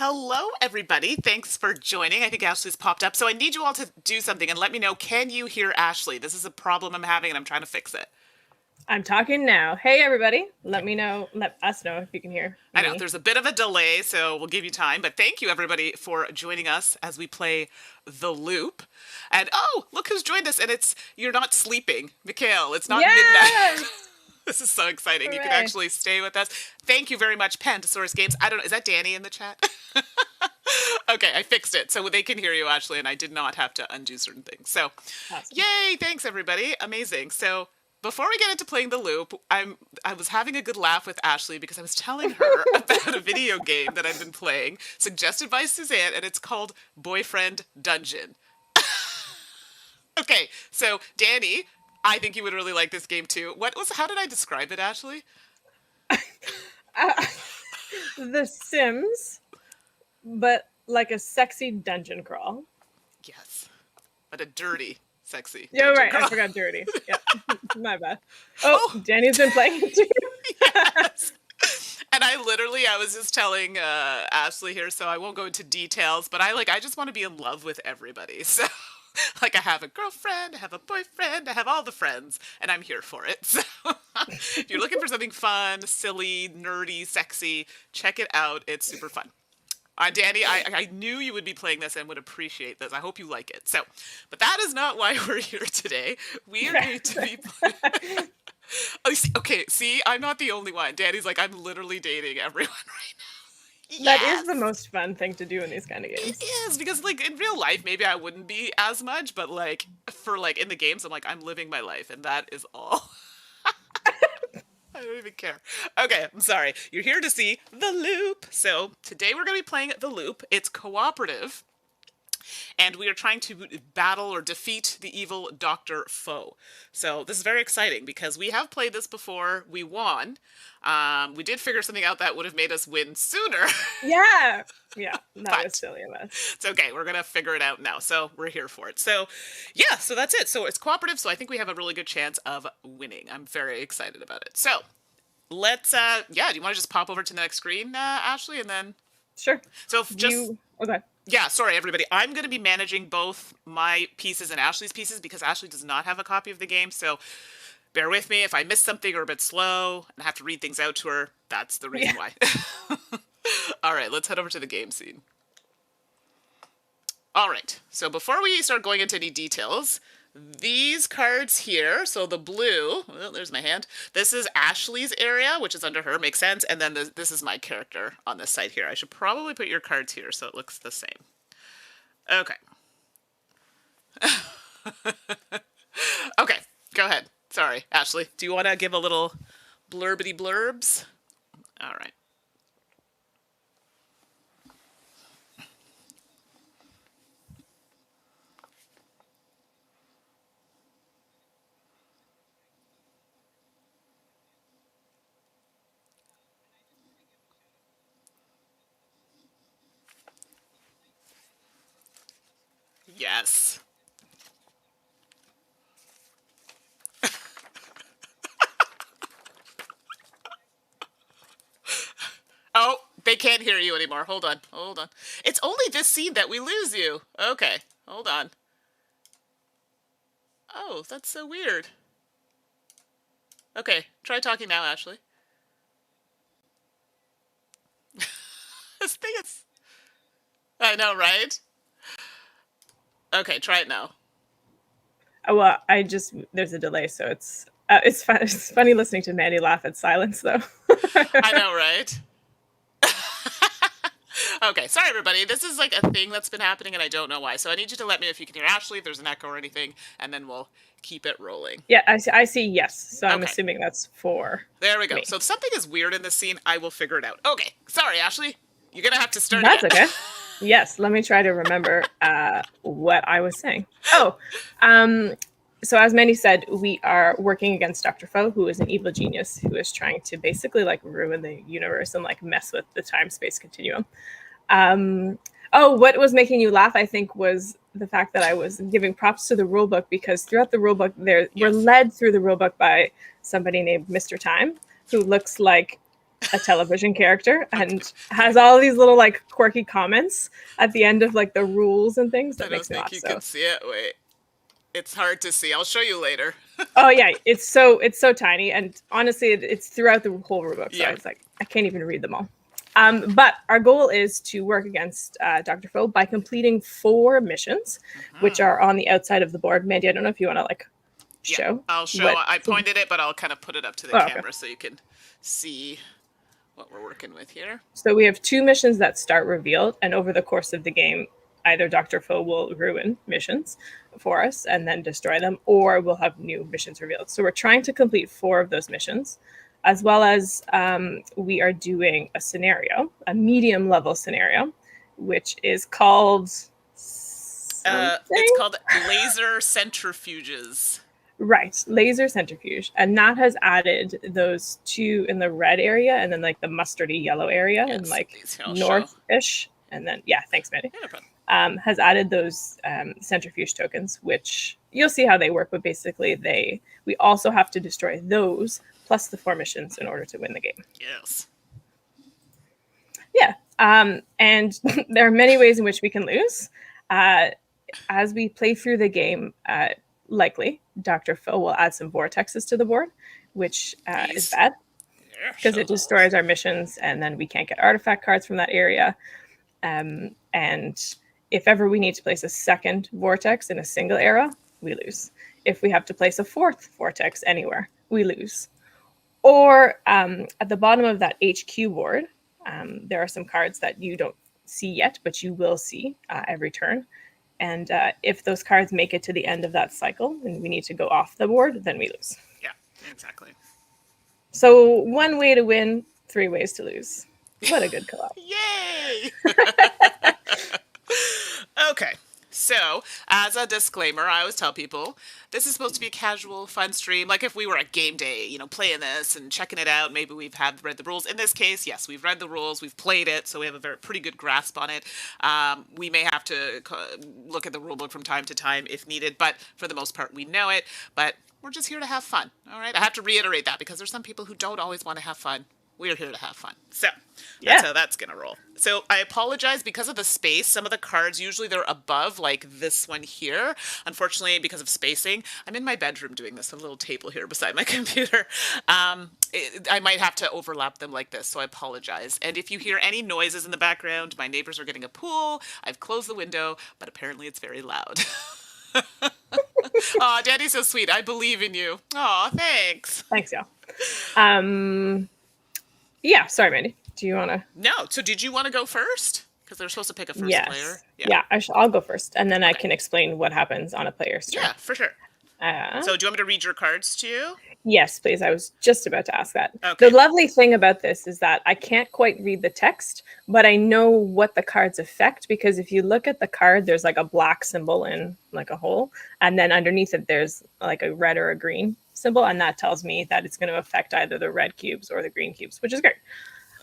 Hello, everybody. Thanks for joining. I think Ashley's popped up. So I need you all to do something and let me know, can you hear Ashley? This is a problem I'm having and I'm trying to fix it. I'm talking now. Hey, everybody. Let us know if you can hear I know me. there's a bit of a delay, so we'll give you time. But thank you, everybody, for joining us as we play The Loop. And oh, look who's joined us. And you're not sleeping, Mikhail. It's not midnight. Yes! This is so exciting. Hooray. You can actually stay with us. Thank you very much, Pantosaurus Games. I don't know. Is that Danny in the chat? Okay, I fixed it so they can hear you, Ashley, and I did not have to undo certain things. So, Awesome. Yay! Thanks, everybody. Amazing. So, before we get into playing the loop, I was having a good laugh with Ashley because I was telling her about a video game that I've been playing, suggested by Suzanne, and it's called Boyfriend Dungeon. Okay, so Danny, I think you would really like this game too. How did I describe it, Ashley? The Sims, but like a sexy dungeon crawl. Yes, but a dirty, sexy. Yeah, right. Crawl. I forgot dirty. Yeah, my bad. Oh, Danny's been playing it too. Yes. And I was just telling Ashley here, so I won't go into details, but I just want to be in love with everybody. So, I have a girlfriend, I have a boyfriend, I have all the friends, and I'm here for it. So, if you're looking for something fun, silly, nerdy, sexy, check it out. It's super fun. Danny, I knew you would be playing this and would appreciate this. I hope you like it. So, but that is not why we're here today. We are going to be playing... Okay, see, I'm not the only one. Danny's like, I'm literally dating everyone right now. That is the most fun thing to do in these kind of games. It is, because in real life, maybe I wouldn't be as much, but in the games, I'm living my life, and that is all. I don't even care. Okay, I'm sorry. You're here to see The Loop. So today we're going to be playing The Loop. It's cooperative. And we are trying to battle or defeat the evil Dr. Faux. So this is very exciting because we have played this before. We won. We did figure something out that would have made us win sooner. Yeah. Yeah, that was silly of us. It's okay. We're going to figure it out now. So we're here for it. So yeah, so that's it. So it's cooperative. So I think we have a really good chance of winning. I'm very excited about it. So let's, do you want to just pop over to the next screen, Ashley, and then... Sure. So Okay. Yeah, sorry, everybody. I'm going to be managing both my pieces and Ashley's pieces because Ashley does not have a copy of the game, so bear with me if I miss something or a bit slow and I have to read things out to her. That's the reason why. All right, let's head over to the game scene. All right, so before we start going into any details, these cards here, so the blue, well, there's my hand. This is Ashley's area, which is under her, makes sense. And then this is my character on this side here. I should probably put your cards here so it looks the same. Okay. Okay, go ahead. Sorry, Ashley. Do you want to give a little blurbity blurbs? All right. Yes. Oh, they can't hear you anymore. Hold on. It's only this scene that we lose you. Okay, hold on. Oh, that's so weird. Okay, try talking now, Ashley. This thing is... I know, right? Okay, try it now. Well, there's a delay, so it's funny listening to Mandi laugh at silence, though. I know, right? Okay, sorry, everybody. This is a thing that's been happening, and I don't know why. So I need you to let me know if you can hear Ashley, if there's an echo or anything, and then we'll keep it rolling. Yeah, I see yes, so I'm assuming that's for There we go. me. So if something is weird in this scene, I will figure it out. Okay, sorry, Ashley. You're going to have to start That's again. okay. Yes, let me try to remember what I was saying. So as Mandi said, we are working against Dr. Faux, who is an evil genius who is trying to basically ruin the universe and mess with the time-space continuum. What was making you laugh, I think, was the fact that I was giving props to the rulebook, because throughout the rulebook, we're led through the rulebook by somebody named Mr. Time, who looks like a television character and has all these little like quirky comments at the end of like the rules and things. I That don't makes me think laugh. you So, can see it. Wait, it's hard to see. I'll show you later. oh yeah, it's so tiny, and honestly, it's throughout the whole rulebook. So Yeah. it's like I can't even read them all. But our goal is to work against Dr. Faux by completing 4 missions, which are on the outside of the board. Mandi, I don't know if you want to like show. Yeah, I'll show. what- I pointed it, but I'll kind of put it up to the Oh, okay. camera so you can see what we're working with here. So we have 2 missions that start revealed, and over the course of the game, either Dr. Faux will ruin missions for us and then destroy them, or we'll have new missions revealed. So we're trying to complete 4 of those missions, as well as we are doing a scenario, a medium level scenario, which is called It's called laser centrifuges. Right, laser centrifuge, and that has added those 2 in the red area, and then like the mustardy yellow area, Yes, and like these I'll north-ish, and then thanks, Mandi. Yeah, no problem. Has added those centrifuge tokens, which you'll see how they work, but basically we also have to destroy those plus the 4 missions in order to win the game. Yes. Yeah, and there are many ways in which we can lose. As we play through the game, likely Dr. Faux will add some vortexes to the board, which is bad because it destroys our missions, and then we can't get artifact cards from that area. And if ever we need to place a second vortex in a single era, we lose. If we have to place a 4th vortex anywhere, we lose. Or at the bottom of that HQ board, there are some cards that you don't see yet, but you will see every turn. And if those cards make it to the end of that cycle and we need to go off the board, then we lose. Yeah, exactly. So 1 way to win, 3 ways to lose. What a good co-op. Yay! Okay, so as a disclaimer, I always tell people this is supposed to be a casual, fun stream. Like if we were at game day, playing this and checking it out, maybe we've read the rules. In this case, yes, we've read the rules, we've played it, so we have a pretty good grasp on it. We may have to look at the rulebook from time to time if needed, but for the most part, we know it. But we're just here to have fun, all right? I have to reiterate that because there's some people who don't always want to have fun. We're here to have fun. So that's how that's going to roll. So I apologize because of the space. Some of the cards, usually they're above, like this one here. Unfortunately, because of spacing, I'm in my bedroom doing this, a little table here beside my computer. I might have to overlap them like this, so I apologize. And if you hear any noises in the background, my neighbors are getting a pool. I've closed the window, but apparently it's very loud. Aw, Daddy's so sweet. I believe in you. Aw, thanks. Thanks, y'all. Yeah, sorry, Mandi. Do you want to? No. So did you want to go first? Because they're supposed to pick a first player. Yeah, I'll go first, and then I can explain what happens on a player's turn. Yeah, for sure. So do you want me to read your cards to you? Yes, please. I was just about to ask that. Okay. The lovely thing about this is that I can't quite read the text, but I know what the cards affect, because if you look at the card, there's like a black symbol in like a hole, and then underneath it, there's like a red or a green symbol, and that tells me that it's going to affect either the red cubes or the green cubes, which is great.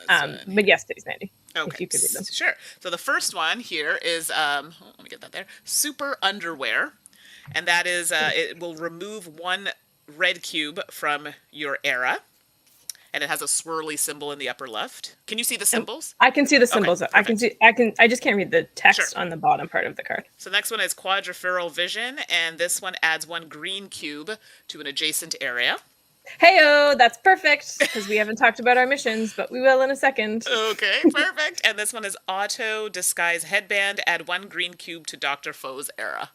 But yes, please, Mandi. Okay. If you could read them. Sure. So the first one here is, let me get that there, Super Underwear. And that is, it will remove 1 red cube from your era. And it has a swirly symbol in the upper left. Can you see the symbols? I can see the symbols. Okay, I just can't read the text on the bottom part of the card. So the next one is Quadrilateral Vision, and this one adds 1 green cube to an adjacent area. Hey-oh, that's perfect, because we haven't talked about our missions, but we will in a second. Okay, perfect. And this one is Auto Disguise Headband, add 1 green cube to Dr. Faux's era.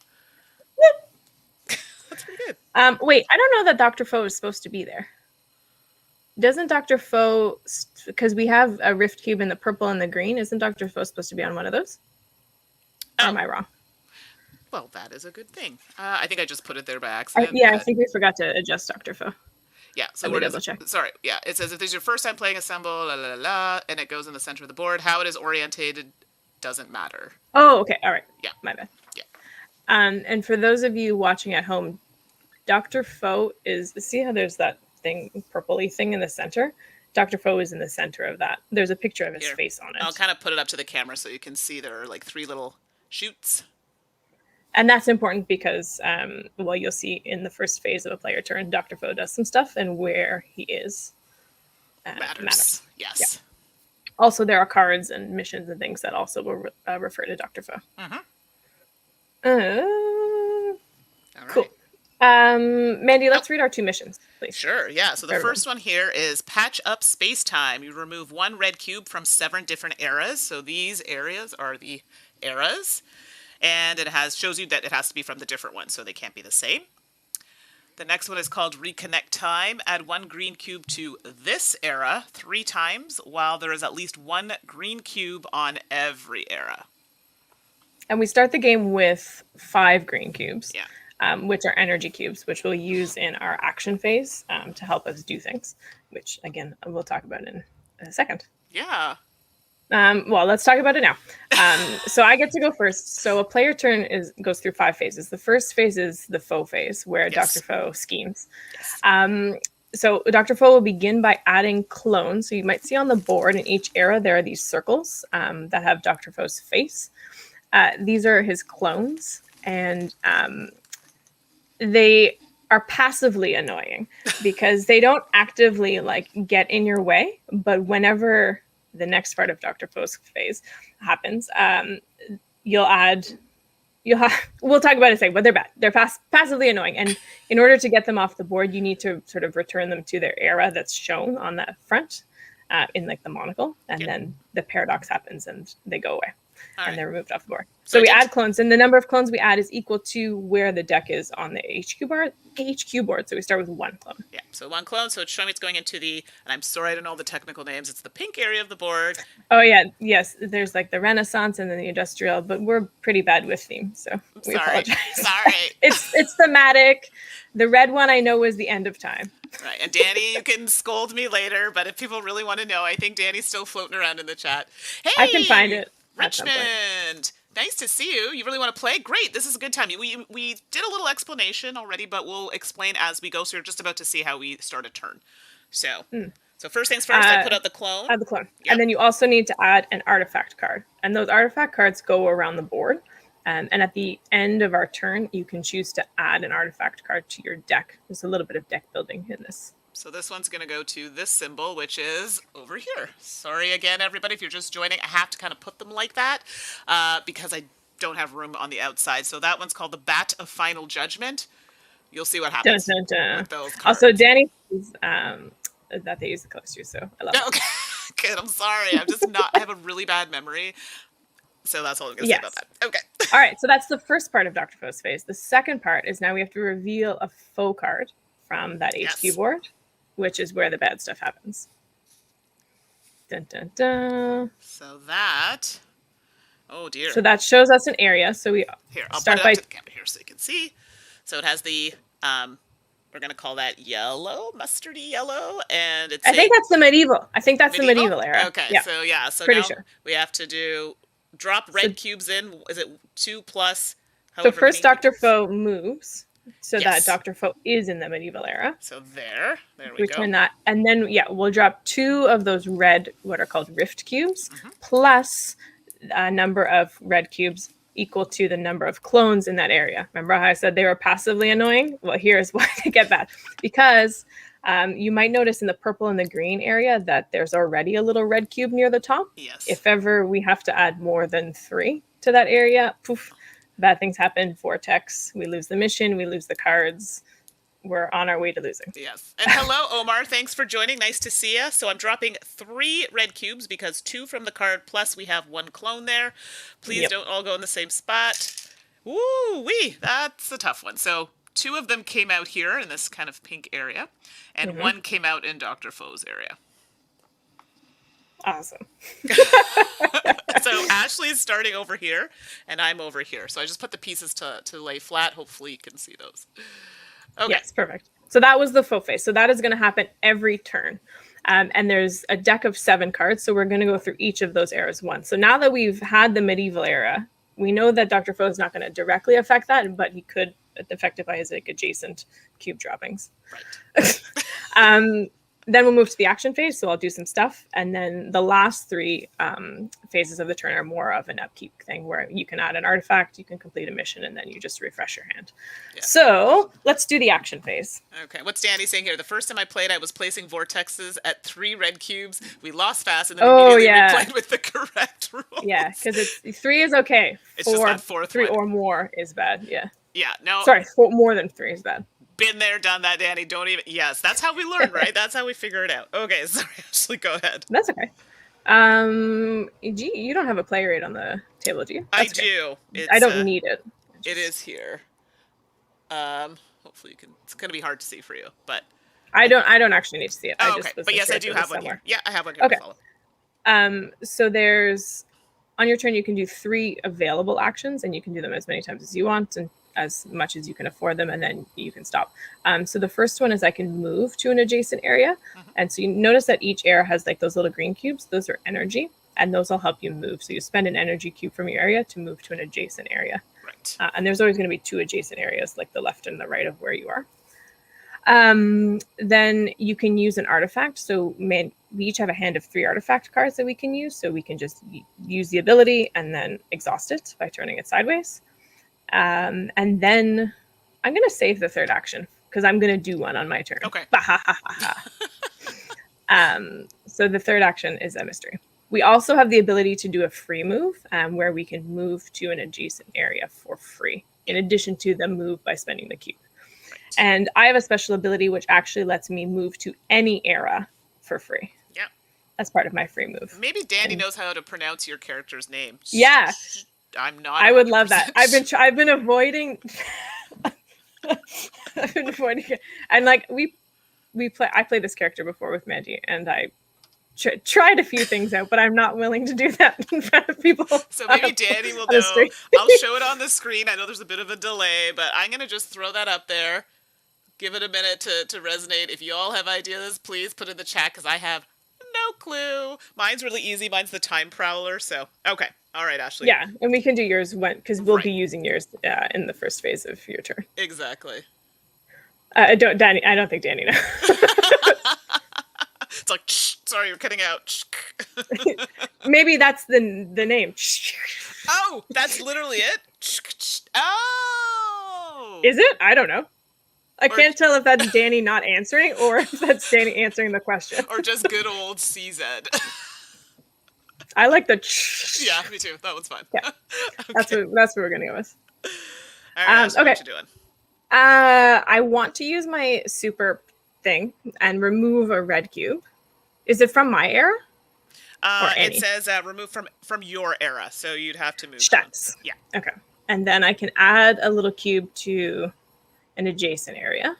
That's pretty good. Wait, I don't know that Dr. Faux is supposed to be there. Doesn't Dr. Faux, because we have a Rift Cube in the purple and the green, isn't Dr. Faux supposed to be on one of those? Or am I wrong? Well, that is a good thing. I think I just put it there by accident. I think we forgot to adjust Dr. Faux. Yeah, so Let me double check. Sorry, yeah, it says if this is your first time playing a symbol, la la la, and it goes in the center of the board, how it is orientated doesn't matter. Oh, okay, all right. Yeah. My bad. Yeah. And for those of you watching at home, Dr. Faux is, see how there's that thing, purpley thing in the center? Dr. Faux is in the center of that. There's a picture of his face on it. I'll kind of put it up to the camera so you can see there are like 3 little shoots. And that's important because, well, you'll see in the first phase of a player turn, Dr. Faux does some stuff and where he is. matters. Yes. Yeah. Also, there are cards and missions and things that also will refer to Dr. Faux. All Cool. right. Mandy, let's read our 2 missions, please. Sure, yeah. So the Everyone. first one here is patch up space-time. You remove 1 red cube from 7 different eras. So these areas are the eras. And it shows you that it has to be from the different ones, so they can't be the same. The next one is called Reconnect Time. Add 1 green cube to this era 3 times, while there is at least 1 green cube on every era. And we start the game with 5 green cubes, Yeah. Which are energy cubes, which we'll use in our action phase to help us do things, which, again, we'll talk about in a second. Yeah. Well, let's talk about it now. So I get to go first. So a player turn goes through 5 phases. The first phase is the Faux phase, where Yes. Dr. Faux schemes. Yes. So Dr. Faux will begin by adding clones. So you might see on the board in each era, there are these circles that have Dr. Faux's face. These are his clones, and they are passively annoying because they don't actively like get in your way, but whenever the next part of Dr. Faux's phase happens, we'll talk about it in a second, but they're bad. They're passively annoying. And in order to get them off the board, you need to sort of return them to their era that's shown on that front in like the monocle. And then the paradox happens and they go away. And they're removed off the board. So we add clones, and the number of clones we add is equal to where the deck is on the HQ board. So we start with 1 clone. Yeah, so 1 clone. So it's showing me it's going into and I'm sorry I don't know all the technical names. It's the pink area of the board. Oh yeah, yes. There's like the Renaissance and then the Industrial, but we're pretty bad with theme, so we apologize. Sorry. It's thematic. The red one I know is the end of time. Right, and Danny, you can scold me later, but if people really want to know, I think Danny's still floating around in the chat. Hey, I can find it. Richmond, nice to see you. You really want to play? Great, this is a good time. We did a little explanation already, but we'll explain as we go. So you're just about to see how we start a turn. So first things first, I put out the clone. Add the clone. Yep. And then you also need to add an artifact card. And those artifact cards go around the board. And at the end of our turn, you can choose to add an artifact card to your deck. There's a little bit of deck building in this. So this one's going to go to this symbol, which is over here. Sorry again, everybody, if you're just joining. I have to kind of put them like that because I don't have room on the outside. So that one's called the Bat of Final Judgment. You'll see what happens with those cards. Also, Danny that they use the colors too, so I love it. Okay, good. I'm sorry. I have a really bad memory. So that's all I'm going to say about that. Okay. All right, so that's the first part of Dr. Faux's phase. The second part is now we have to reveal a faux card from that HQ board, which is where the bad stuff happens. Dun, dun, dun. So that, oh dear. So that shows us an area. So I'll put it up to the camera here so you can see. So it has the, we're going to call that yellow, mustardy yellow, and it's. I think that's the medieval. I think that's the medieval era. Okay, yeah. So pretty now sure. We have to drop red cubes in. Is it 2 plus? So first Dr. Faux moves. So that Dr. Faux is in the medieval era. So there we go. Return that. And then, we'll drop 2 of those red, what are called rift cubes, plus a number of red cubes equal to the number of clones in that area. Remember how I said they were passively annoying? Well, here's why they get bad. Because you might notice in the purple and the green area that there's already a little red cube near the top. Yes. If ever we have to add more than 3 to that area, poof. Bad things happen, vortex, we lose the mission, we lose the cards. We're on our way to losing. Yes. And hello, Omar. Thanks for joining. Nice to see you. So I'm dropping 3 red cubes because 2 from the card, plus we have 1 clone there. Please don't all go in the same spot. Woo-wee. That's a tough one. So 2 of them came out here in this kind of pink area, and 1 came out in Dr. Faux's area. Awesome. So Ashley's starting over here, and I'm over here. So I just put the pieces to lay flat. Hopefully you can see those. Okay. Yes, perfect. So that was the faux phase. So that is going to happen every turn. And there's a deck of 7 cards. So we're going to go through each of those eras once. So now that we've had the medieval era, we know that Dr. Faux is not going to directly affect that, but he could affect it by his like adjacent cube droppings. Right. Then we'll move to the action phase. So I'll do some stuff. And then the last three phases of the turn are more of an upkeep thing where you can add an artifact, you can complete a mission, and then you just refresh your hand. Yeah. So let's do the action phase. Okay, what's Danny saying here? The first time I played, I was placing vortexes at 3 red cubes. We lost fast, and then immediately replayed with the correct rules. Yeah, because 3 is okay. It's just that fourth 3 one. or more is bad. Yeah. Yeah, no. Sorry, more than 3 is bad. Been there, done that, Danny. Don't even. Yes, that's how we learn, right? That's how we figure it out. Okay, sorry, Ashley, go ahead. That's okay. Gee, you don't have a play rate on the table, do you? That's I do. I don't need it. It is here. Hopefully you can. It's gonna be hard to see for you, but I don't actually need to see it. Oh, okay. But yes, I do have one here. Yeah, I have one here to follow. So there's on your turn you can do 3 available actions, and you can do them as many times as you want and as much as you can afford them, and then you can stop. So the first one is I can move to an adjacent area. And so you notice that each area has like those little green cubes. Those are energy, and those will help you move. So you spend an energy cube from your area to move to an adjacent area. Right. And there's always going to be 2 adjacent areas, like the left and the right of where you are. Then you can use an artifact. So we each have a hand of 3 artifact cards that we can use. So we can just use the ability and then exhaust it by turning it sideways. And then I'm going to save the third action because I'm going to do one on my turn. Okay. So the third action is a mystery. We also have the ability to do a free move where we can move to an adjacent area for free, in addition to the move by spending the cube. Right. And I have a special ability which actually lets me move to any era for free. Yeah. That's part of my free move. Maybe Danny knows how to pronounce your character's name. Yeah. I'm not. I would love that. I've been avoiding. I've been avoiding it, and like I played this character before with Mandi, and I tried a few things out, but I'm not willing to do that in front of people. So maybe Danny will know. I'll show it on the screen. I know there's a bit of a delay, but I'm gonna just throw that up there. Give it a minute to resonate. If you all have ideas, please put in the chat because I have no clue. Mine's really easy. Mine's the Time Prowler. So okay. All right, Ashley. Yeah, and we can do yours because we'll be using yours in the first phase of your turn. Exactly. I don't think Danny knows. It's like, sorry, you're cutting out. Maybe that's the name. Oh, that's literally it? Oh! Is it? I don't know. I can't tell if that's Danny not answering or if that's Danny answering the question. Or just good old CZ. I like the. Yeah, me too. That one's fun. Yeah, okay. That's what we're gonna go with. All right, okay. What you doing? I want to use my super thing and remove a red cube. Is it from my era? It says remove from your era, so you'd have to move. Stats. Yeah. Okay. And then I can add a little cube to an adjacent area,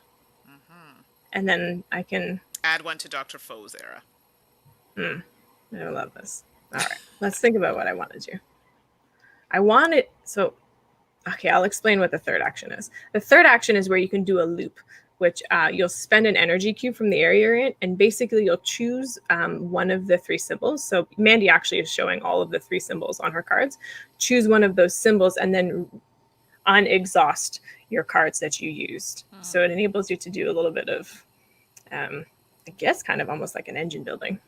and then I can add one to Dr. Faux's era. I love this. All right, let's think about what I want to do. I want it so. Okay, I'll explain what the third action is. The third action is where you can do a loop, which you'll spend an energy cube from the area you're in, and basically you'll choose one of the 3 symbols. So Mandi actually is showing all of the 3 symbols on her cards. Choose one of those symbols and then unexhaust your cards that you used. So it enables you to do a little bit of, I guess, kind of almost like an engine building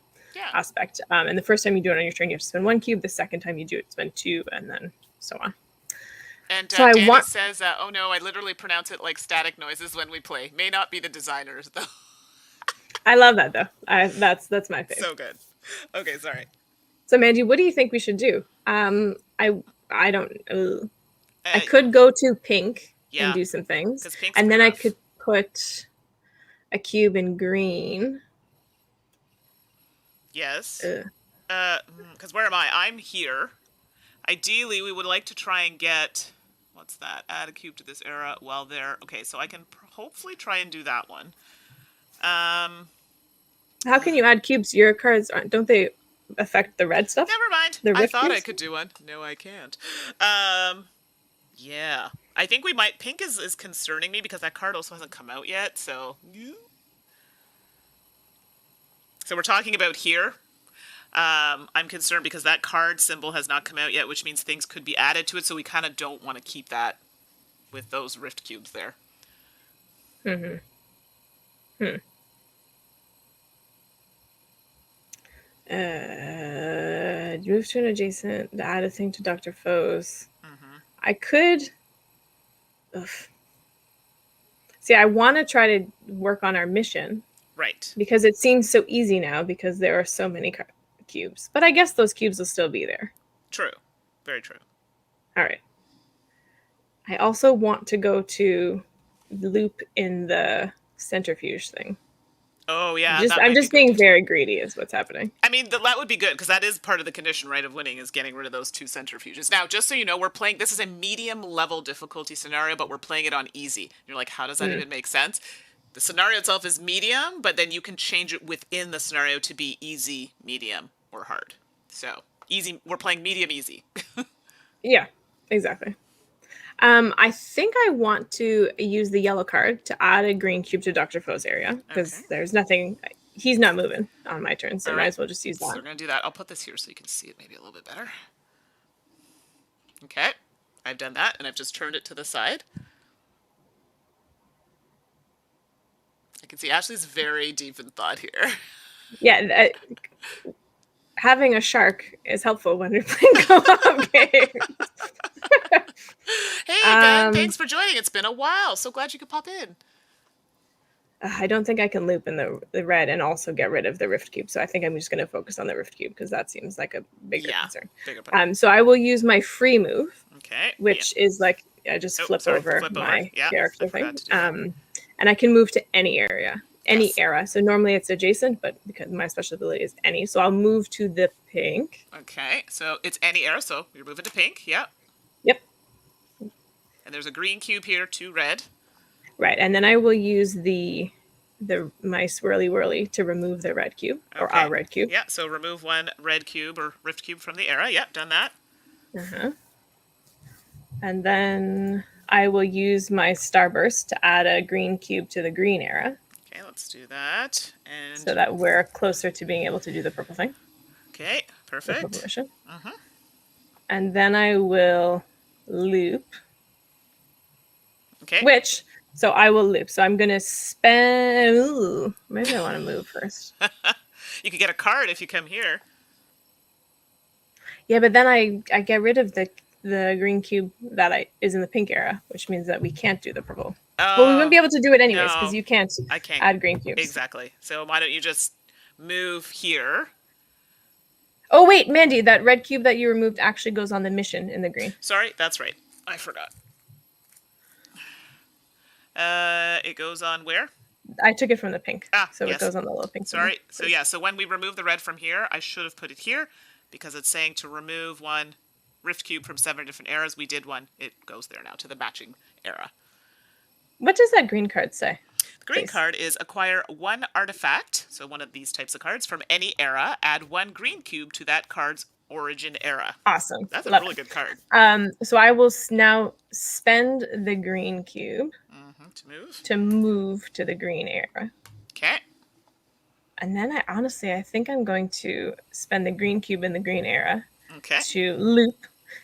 aspect. And the first time you do it on your turn, you have to spend 1 cube. The second time you do it, spend 2, and then so on. And so Danny says, oh no, I literally pronounce it like static noises when we play. May not be the designers, though. I love that, though. That's my favorite. So good. Okay, sorry. So, Mandi, what do you think we should do? I don't... I could go to pink and do some things. And then I could put a cube in green. Yes. Because where am I? I'm here. Ideally, we would like to try and get... What's that? Add a cube to this era while there. Okay, so I can hopefully try and do that one. How can you add cubes? Your cards, don't they affect the red stuff? Never mind. I thought I could do one. No, I can't. Yeah. I think we might... Pink is concerning me because that card also hasn't come out yet, so... So we're talking about here. I'm concerned because that card symbol has not come out yet, which means things could be added to it, so we kind of don't want to keep that with those rift cubes there. Move to an adjacent, add a thing to Dr. Foe's. Mm-hmm. I could. Ugh. See, I want to try to work on our mission Right. because it seems so easy now because there are so many cubes. But I guess those cubes will still be there. True. Very true. All right. I also want to go to loop in the centrifuge thing. Oh, yeah. I'm just being very greedy is what's happening. I mean, that would be good, because that is part of the condition, right, of winning, is getting rid of those 2 centrifuges. Now, just so you know, we're playing, this is a medium-level difficulty scenario, but we're playing it on easy. And you're like, how does that even make sense? The scenario itself is medium, but then you can change it within the scenario to be easy, medium, or hard. So, easy, we're playing medium easy. Yeah, exactly. I think I want to use the yellow card to add a green cube to Dr. Foe's area because there's nothing. He's not moving on my turn, so I might as well just use that. So we're going to do that. I'll put this here so you can see it maybe a little bit better. Okay. I've done that, and I've just turned it to the side. I can see Ashley's very deep in thought here. Yeah, having a shark is helpful when you're playing co-op games. Hey, Ben, thanks for joining. It's been a while. So glad you could pop in. I don't think I can loop in the red and also get rid of the Rift Cube. So I think I'm just going to focus on the Rift Cube because that seems like a bigger concern. So I will use my free move, which is like I just flip over my character thing. And I can move to any area, any era. So normally it's adjacent, but because my special ability is any. So I'll move to the pink. Okay, so it's any era. So you're moving to pink. Yeah. Yep. And there's a green cube here, 2 red. Right, and then I will use my swirly whirly to remove the red cube or our red cube. Yeah, so remove 1 red cube or rift cube from the era. Yep, done that. And then I will use my starburst to add a green cube to the green era. Okay, let's do that. And so that we're closer to being able to do the purple thing. Okay, perfect. The purple mission. And then I will loop. Okay. So I will loop. So I'm going to spend... Ooh, maybe I want to move first. You could get a card if you come here. Yeah, but then I get rid of the green cube that is in the pink era, which means that we can't do the purple. Well, we wouldn't be able to do it anyways because you can't add green cubes. Exactly. So why don't you just move here? Oh, wait, Mandi, that red cube that you removed actually goes on the mission in the green. Sorry, that's right. I forgot. It goes on where? I took it from the pink. It goes on the little pink. Sorry. So when we remove the red from here, I should have put it here because it's saying to remove 1 rift cube from 7 different eras. We did 1. It goes there now to the matching era. What does that green card say? The green card is acquire 1 artifact, so one of these types of cards from any era. Add 1 green cube to that card's origin era. Awesome. That's a really good card. So I will now spend the green cube to move to the green era. Okay. And then I think I'm going to spend the green cube in the green era to loop,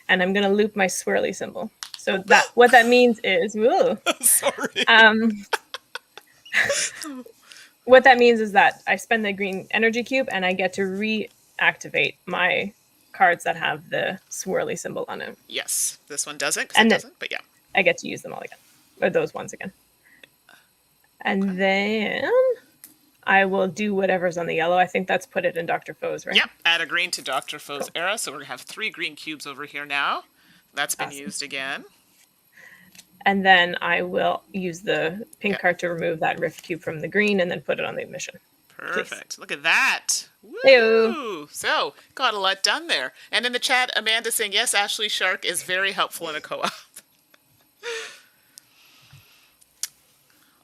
and I'm going to loop my swirly symbol. So what that means is, sorry. What that means is that I spend the green energy cube, and I get to reactivate my cards that have the swirly symbol on it. Yes, this one doesn't, because it doesn't, but yeah. I get to use them all again, or those ones again. And then I will do whatever's on the yellow. I think that's put it in Dr. Foe's, right? Yep, add a green to Dr. Foe's era, so we're going to have 3 green cubes over here now. That's been used again. And then I will use the pink card to remove that rift cube from the green and then put it on the mission. Perfect. Please. Look at that. Woo! So, got a lot done there. And in the chat, Amanda saying, yes, Ashley Shark is very helpful in a co-op.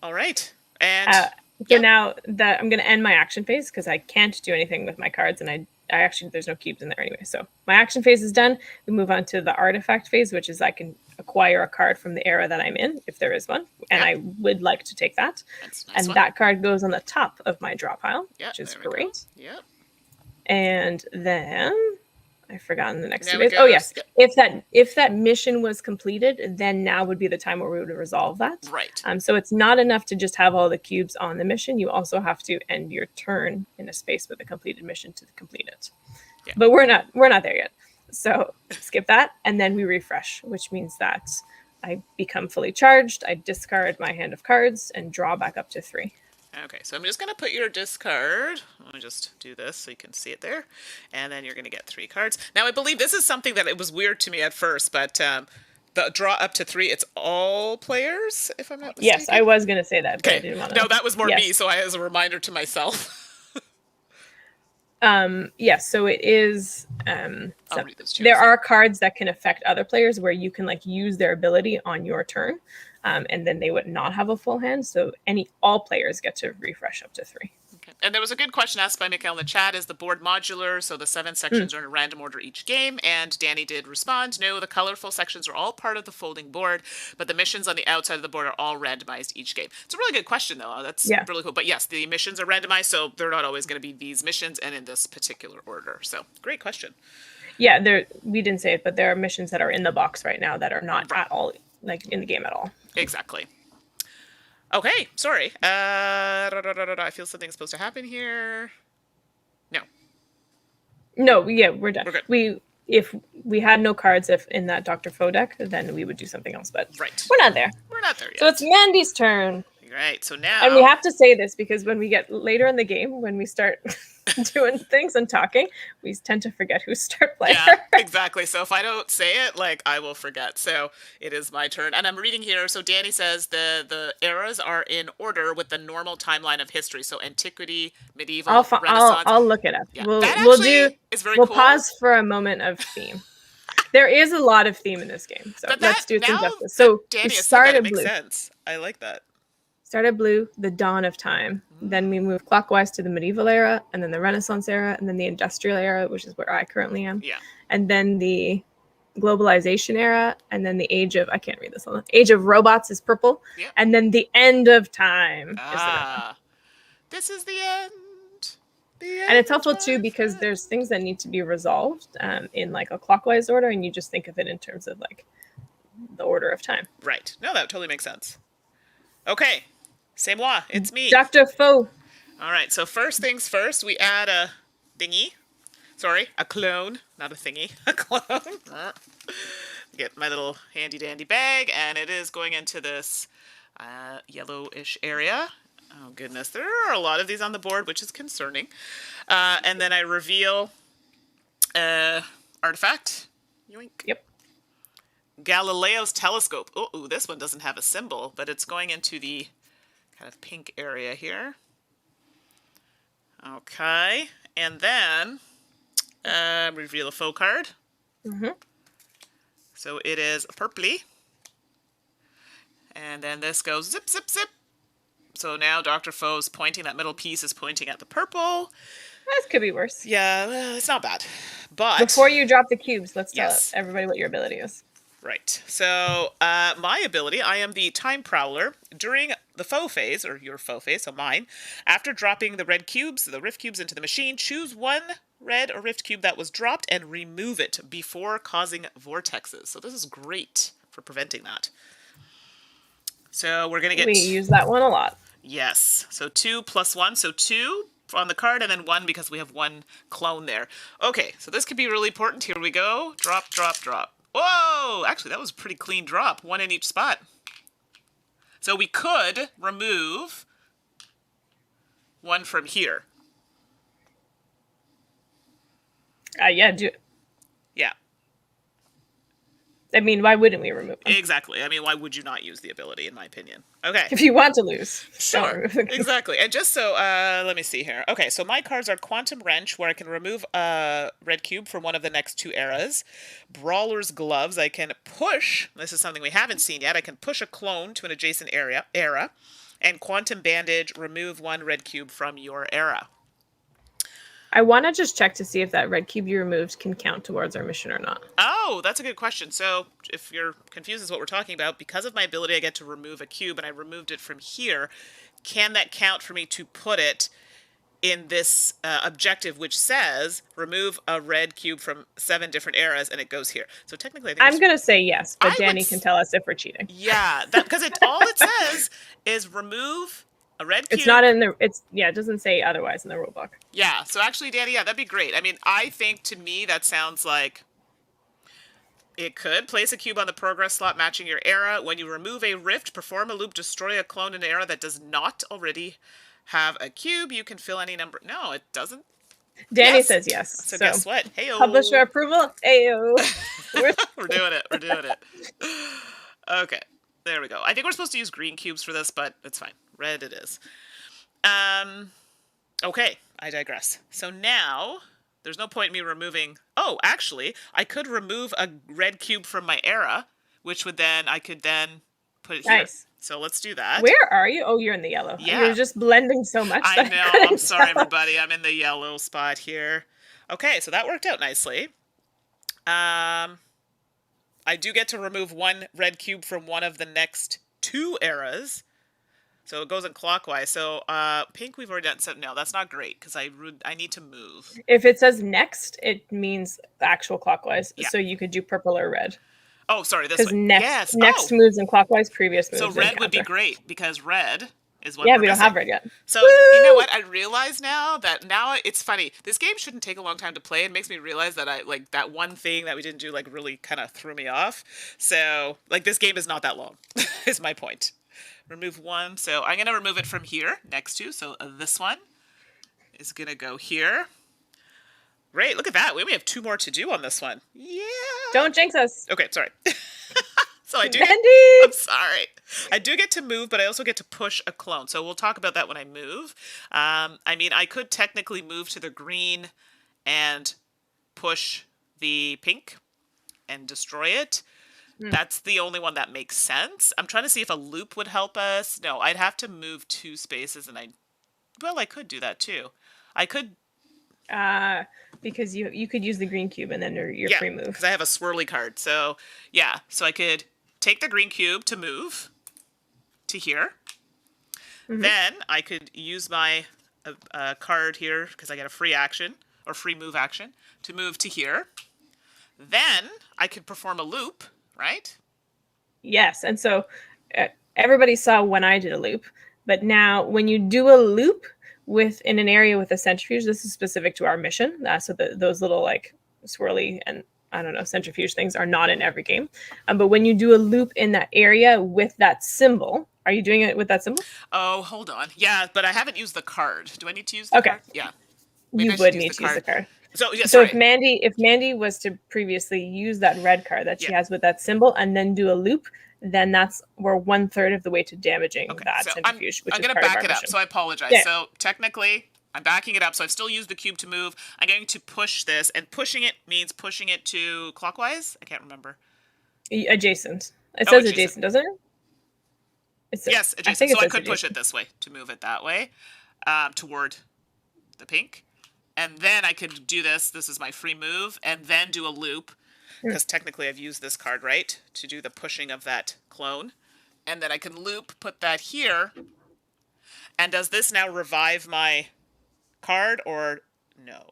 All right. And now that I'm going to end my action phase because I can't do anything with my cards, and I actually, there's no cubes in there anyway. So my action phase is done. We move on to the artifact phase, which is I can acquire a card from the era that I'm in, if there is one, and I would like to take that. Nice and that card goes on the top of my draw pile, which is great. Yep. And then I've forgotten the next Now two it phase. Oh goes- yes, yep. if that mission was completed, then now would be the time where we would resolve that. Right. So it's not enough to just have all the cubes on the mission. You also have to end your turn in a space with a completed mission to complete it. Yeah. But we're not there yet. So skip that, and then we refresh, which means that I become fully charged. I discard my hand of cards and draw back up to 3. Okay, so I'm just going to put your discard. Let me just do this so you can see it there. And then you're going to get 3 cards. Now, I believe this is something that it was weird to me at first, but the draw up to 3, it's all players, if I'm not mistaken? Yes, I was going to say that, but Okay. I didn't want to. No, that was more yes. me, so as a reminder to myself. Yes, so it is. I'll read this to you. There are cards that can affect other players where you can like use their ability on your turn, and then they would not have a full hand. So all players get to refresh up to 3. Okay. And there was a good question asked by Mikhail in the chat. Is the board modular? So the 7 sections are in a random order each game. And Danny did respond, no, the colorful sections are all part of the folding board, but the missions on the outside of the board are all randomized each game. It's a really good question, though. That's really cool. But yes, the missions are randomized, so they're not always going to be these missions and in this particular order. So great question. Yeah, we didn't say it, but there are missions that are in the box right now that are not at all like in the game at all. Exactly. Okay, sorry. I feel something's supposed to happen here. No, yeah, we're done. We're good. If we had no cards in that Dr. Faux deck, then we would do something else, but right. We're not there. We're not there yet. So it's Mandi's turn. Right, so now... And we have to say this because when we get later in the game, when we start doing things and talking, we tend to forget who's start player. Yeah, exactly. So if I don't say it, like, I will forget. So it is my turn. And I'm reading here, so Danny says the eras are in order with the normal timeline of history. So antiquity, medieval, Renaissance. I'll look it up. Yeah, We'll cool. pause for a moment of theme. There is a lot of theme in this game, so let's do some justice. So Danny started makes blue. Sense. I like that. Started blue, the dawn of time. Then we move clockwise to the medieval era, and then the Renaissance era, and then the industrial era, which is where I currently am. Yeah. And then the globalization era, and then the age of age of robots is purple. Yep. And then the end of time is the red one. This is the end. And it's helpful too because there's things that need to be resolved in like a clockwise order, and you just think of it in terms of like the order of time. Right. No, that totally makes sense. Okay. C'est moi. It's me. Dr. Faux. All right. So first things first, we add a thingy. Sorry, a clone, not a thingy. A clone. Get my little handy dandy bag, and it is going into this yellowish area. Oh goodness, there are a lot of these on the board, which is concerning. And then I reveal artifact. Yoink. Yep. Galileo's telescope. Oh, this one doesn't have a symbol, but it's going into the kind of pink area here. Okay, and then reveal a faux card. Mm-hmm. So it is purpley. And then this goes zip, zip, zip. So now Dr. Faux's pointing, that middle piece is pointing at the purple. This could be worse. Yeah, well, it's not bad. But before you drop the cubes, let's tell Yes. everybody what your ability is. Right. So my ability, I am the Time Prowler. During the Faux Phase, or your Faux Phase, so mine, after dropping the red cubes, the rift cubes into the machine, choose one red or rift cube that was dropped and remove it before causing vortexes. So this is great for preventing that. So we're going to get... We use that one a lot. Yes. So 2 plus 1. So 2 on the card, and then 1 because we have one clone there. Okay, so this could be really important. Here we go. Drop, drop, drop. Whoa! Actually, that was a pretty clean drop. 1 in each spot. So we could remove 1 from here. Yeah, do it. Yeah. I mean, why wouldn't we remove them? Exactly. I mean, why would you not use the ability, in my opinion? Okay. If you want to lose. Sure. Exactly. And just so, let me see here. Okay, so my cards are Quantum Wrench, where I can remove a red cube from one of the next 2 eras. Brawler's Gloves, I can push, this is something we haven't seen yet, I can push a clone to an adjacent era. And Quantum Bandage, remove 1 red cube from your era. I want to just check to see if that red cube you removed can count towards our mission or not. Oh, that's a good question. So if you're confused as what we're talking about, because of my ability I get to remove a cube and I removed it from here, can that count for me to put it in this objective, which says remove a red cube from 7 different eras, and it goes here. So technically, I think I'm going to say yes, but I Danny can tell us if we're cheating. Yeah, because all it says is remove a red cube. It's not in the. It doesn't say otherwise in the rule book. Yeah. So actually, Danny, yeah, that'd be great. I mean, I think to me that sounds like it could place a cube on the progress slot matching your era. When you remove a rift, perform a loop, destroy a clone in an era that does not already have a cube. You can fill any number. No, it doesn't. Danny says yes. So guess what? Hey-o. Publisher approval. Heyo. We're doing it. We're doing it. Okay. There we go. I think we're supposed to use green cubes for this, but it's fine. Red it is. Okay. I digress. So now there's no point in me removing... Oh, actually, I could remove a red cube from my era, which would then... I could then put it here. Nice. So let's do that. Where are you? Oh, you're in the yellow. Yeah. You're just blending so much. I know. I'm sorry, everybody. I'm in the yellow spot here. Okay, so that worked out nicely. I do get to remove 1 red cube from one of the next 2 eras. So it goes in clockwise. So pink we've already done. So no, that's not great because I need to move. If it says next, it means the actual clockwise. Yeah. So you could do purple or red. Oh, sorry, this one. Next moves in clockwise, previous moves so in red would be counter. great because red is what. Yeah, we're we don't missing. have red yet. So you know what? I realize now it's funny. This game shouldn't take a long time to play. It makes me realize that I like that one thing that we didn't do like really kind of threw me off. So like this game is not that long. Is my point. Remove 1. So I'm gonna remove it from here next to. So this one is gonna go here. Great, look at that. We only have 2 more to do on this one. Yeah. Don't jinx us. Okay, sorry. So I do. Mandi! I'm sorry. I do get to move, but I also get to push a clone. So we'll talk about that when I move. I mean, I could technically move to the green and push the pink and destroy it. That's the only one that makes sense. I'm trying to see if a loop would help us. No, I'd have to move 2 spaces, and I could do that too. I could. Because you could use the green cube and then your free move. Because I have a swirly card. So yeah, so I could take the green cube to move to here. Mm-hmm. Then I could use my card here because I get a free action or free move action to move to here. Then I could perform a loop, right? Yes, and so everybody saw when I did a loop, but now when you do a loop in an area with a centrifuge, this is specific to our mission. So those little like swirly and I don't know centrifuge things are not in every game. But when you do a loop in that area with that symbol, are you doing it with that symbol? Oh, hold on. Yeah, but I haven't used the card. Do I need to use the card? Yeah. Maybe you would need to use the card. So yeah, so if Mandi was to previously use that red card that she has with that symbol and then do a loop, then we're 1/3 of the way to damaging that centrifuge. I'm going to back it up, so I apologize. Yeah. So technically, I'm backing it up, so I've still used the cube to move. I'm going to push this, and pushing it means pushing it to clockwise? I can't remember. Adjacent. It says adjacent, doesn't it? Yes, adjacent. So I could push it this way to move it that way toward the pink. And then I could do this. This is my free move, and then do a loop. Because technically I've used this card, right, to do the pushing of that clone. And then I can loop, put that here. And does this now revive my card or no?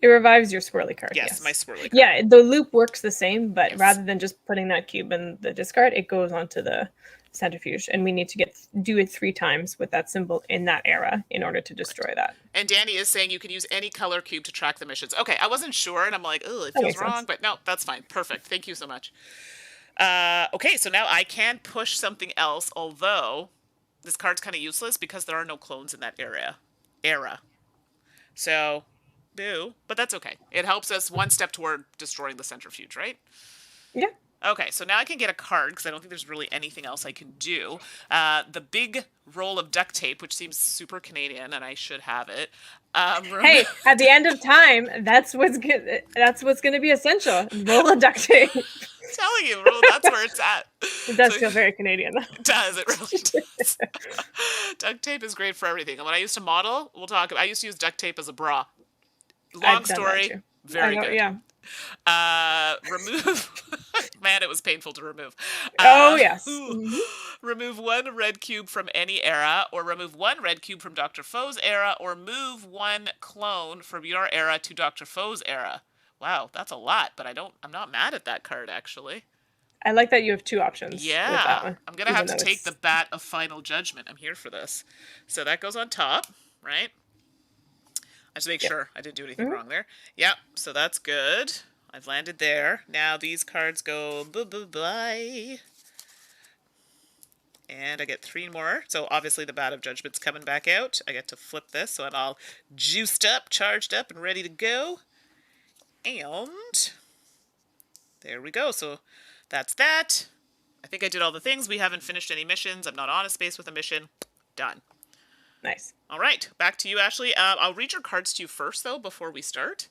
It revives your swirly card. Yes, my swirly card. Yeah, the loop works the same, but rather than just putting that cube in the discard, it goes onto the centrifuge, and we need to do it 3 times with that symbol in that era in order to destroy that. And Danny is saying you can use any color cube to track the missions. Okay, I wasn't sure, and I'm like, oh, it feels wrong, but no, that's fine. Perfect. Thank you so much. Okay, so now I can push something else, although this card's kind of useless because there are no clones in that era. So, boo, but that's okay. It helps us 1 step toward destroying the centrifuge, right? Yeah. Okay, so now I can get a card, because I don't think there's really anything else I can do. The big roll of duct tape, which seems super Canadian, and I should have it. Hey, at the end of time, that's what's going to be essential. Roll of duct tape. I'm telling you, that's where it's at. It does feel very Canadian. It does, it really does. Duct tape is great for everything. And when I used to model, I used to use duct tape as a bra. Long story, very good. Yeah. Remove. Man, it was painful to remove. Oh yes. Remove one red cube from any era, or remove one red cube from Dr. Foe's era, or move one clone from your era to Dr. Foe's era. Wow, that's a lot, but I'm not mad at that card, actually. I like that you have two options with that Yeah, one. I'm gonna have Even to though take the it's bat of final judgment. I'm here for this. So that goes on top, right? I just make yep. sure I didn't do anything wrong there. Yep, so that's good. I've landed there. Now these cards go bye-bye. And I get 3 more. So obviously the bat of judgment's coming back out. I get to flip this, so I'm all juiced up, charged up, and ready to go. And there we go. So that's that. I think I did all the things. We haven't finished any missions. I'm not on a space with a mission. Done. nice. All right, back to you, Ashley. I'll read your cards to you first, though, before we start.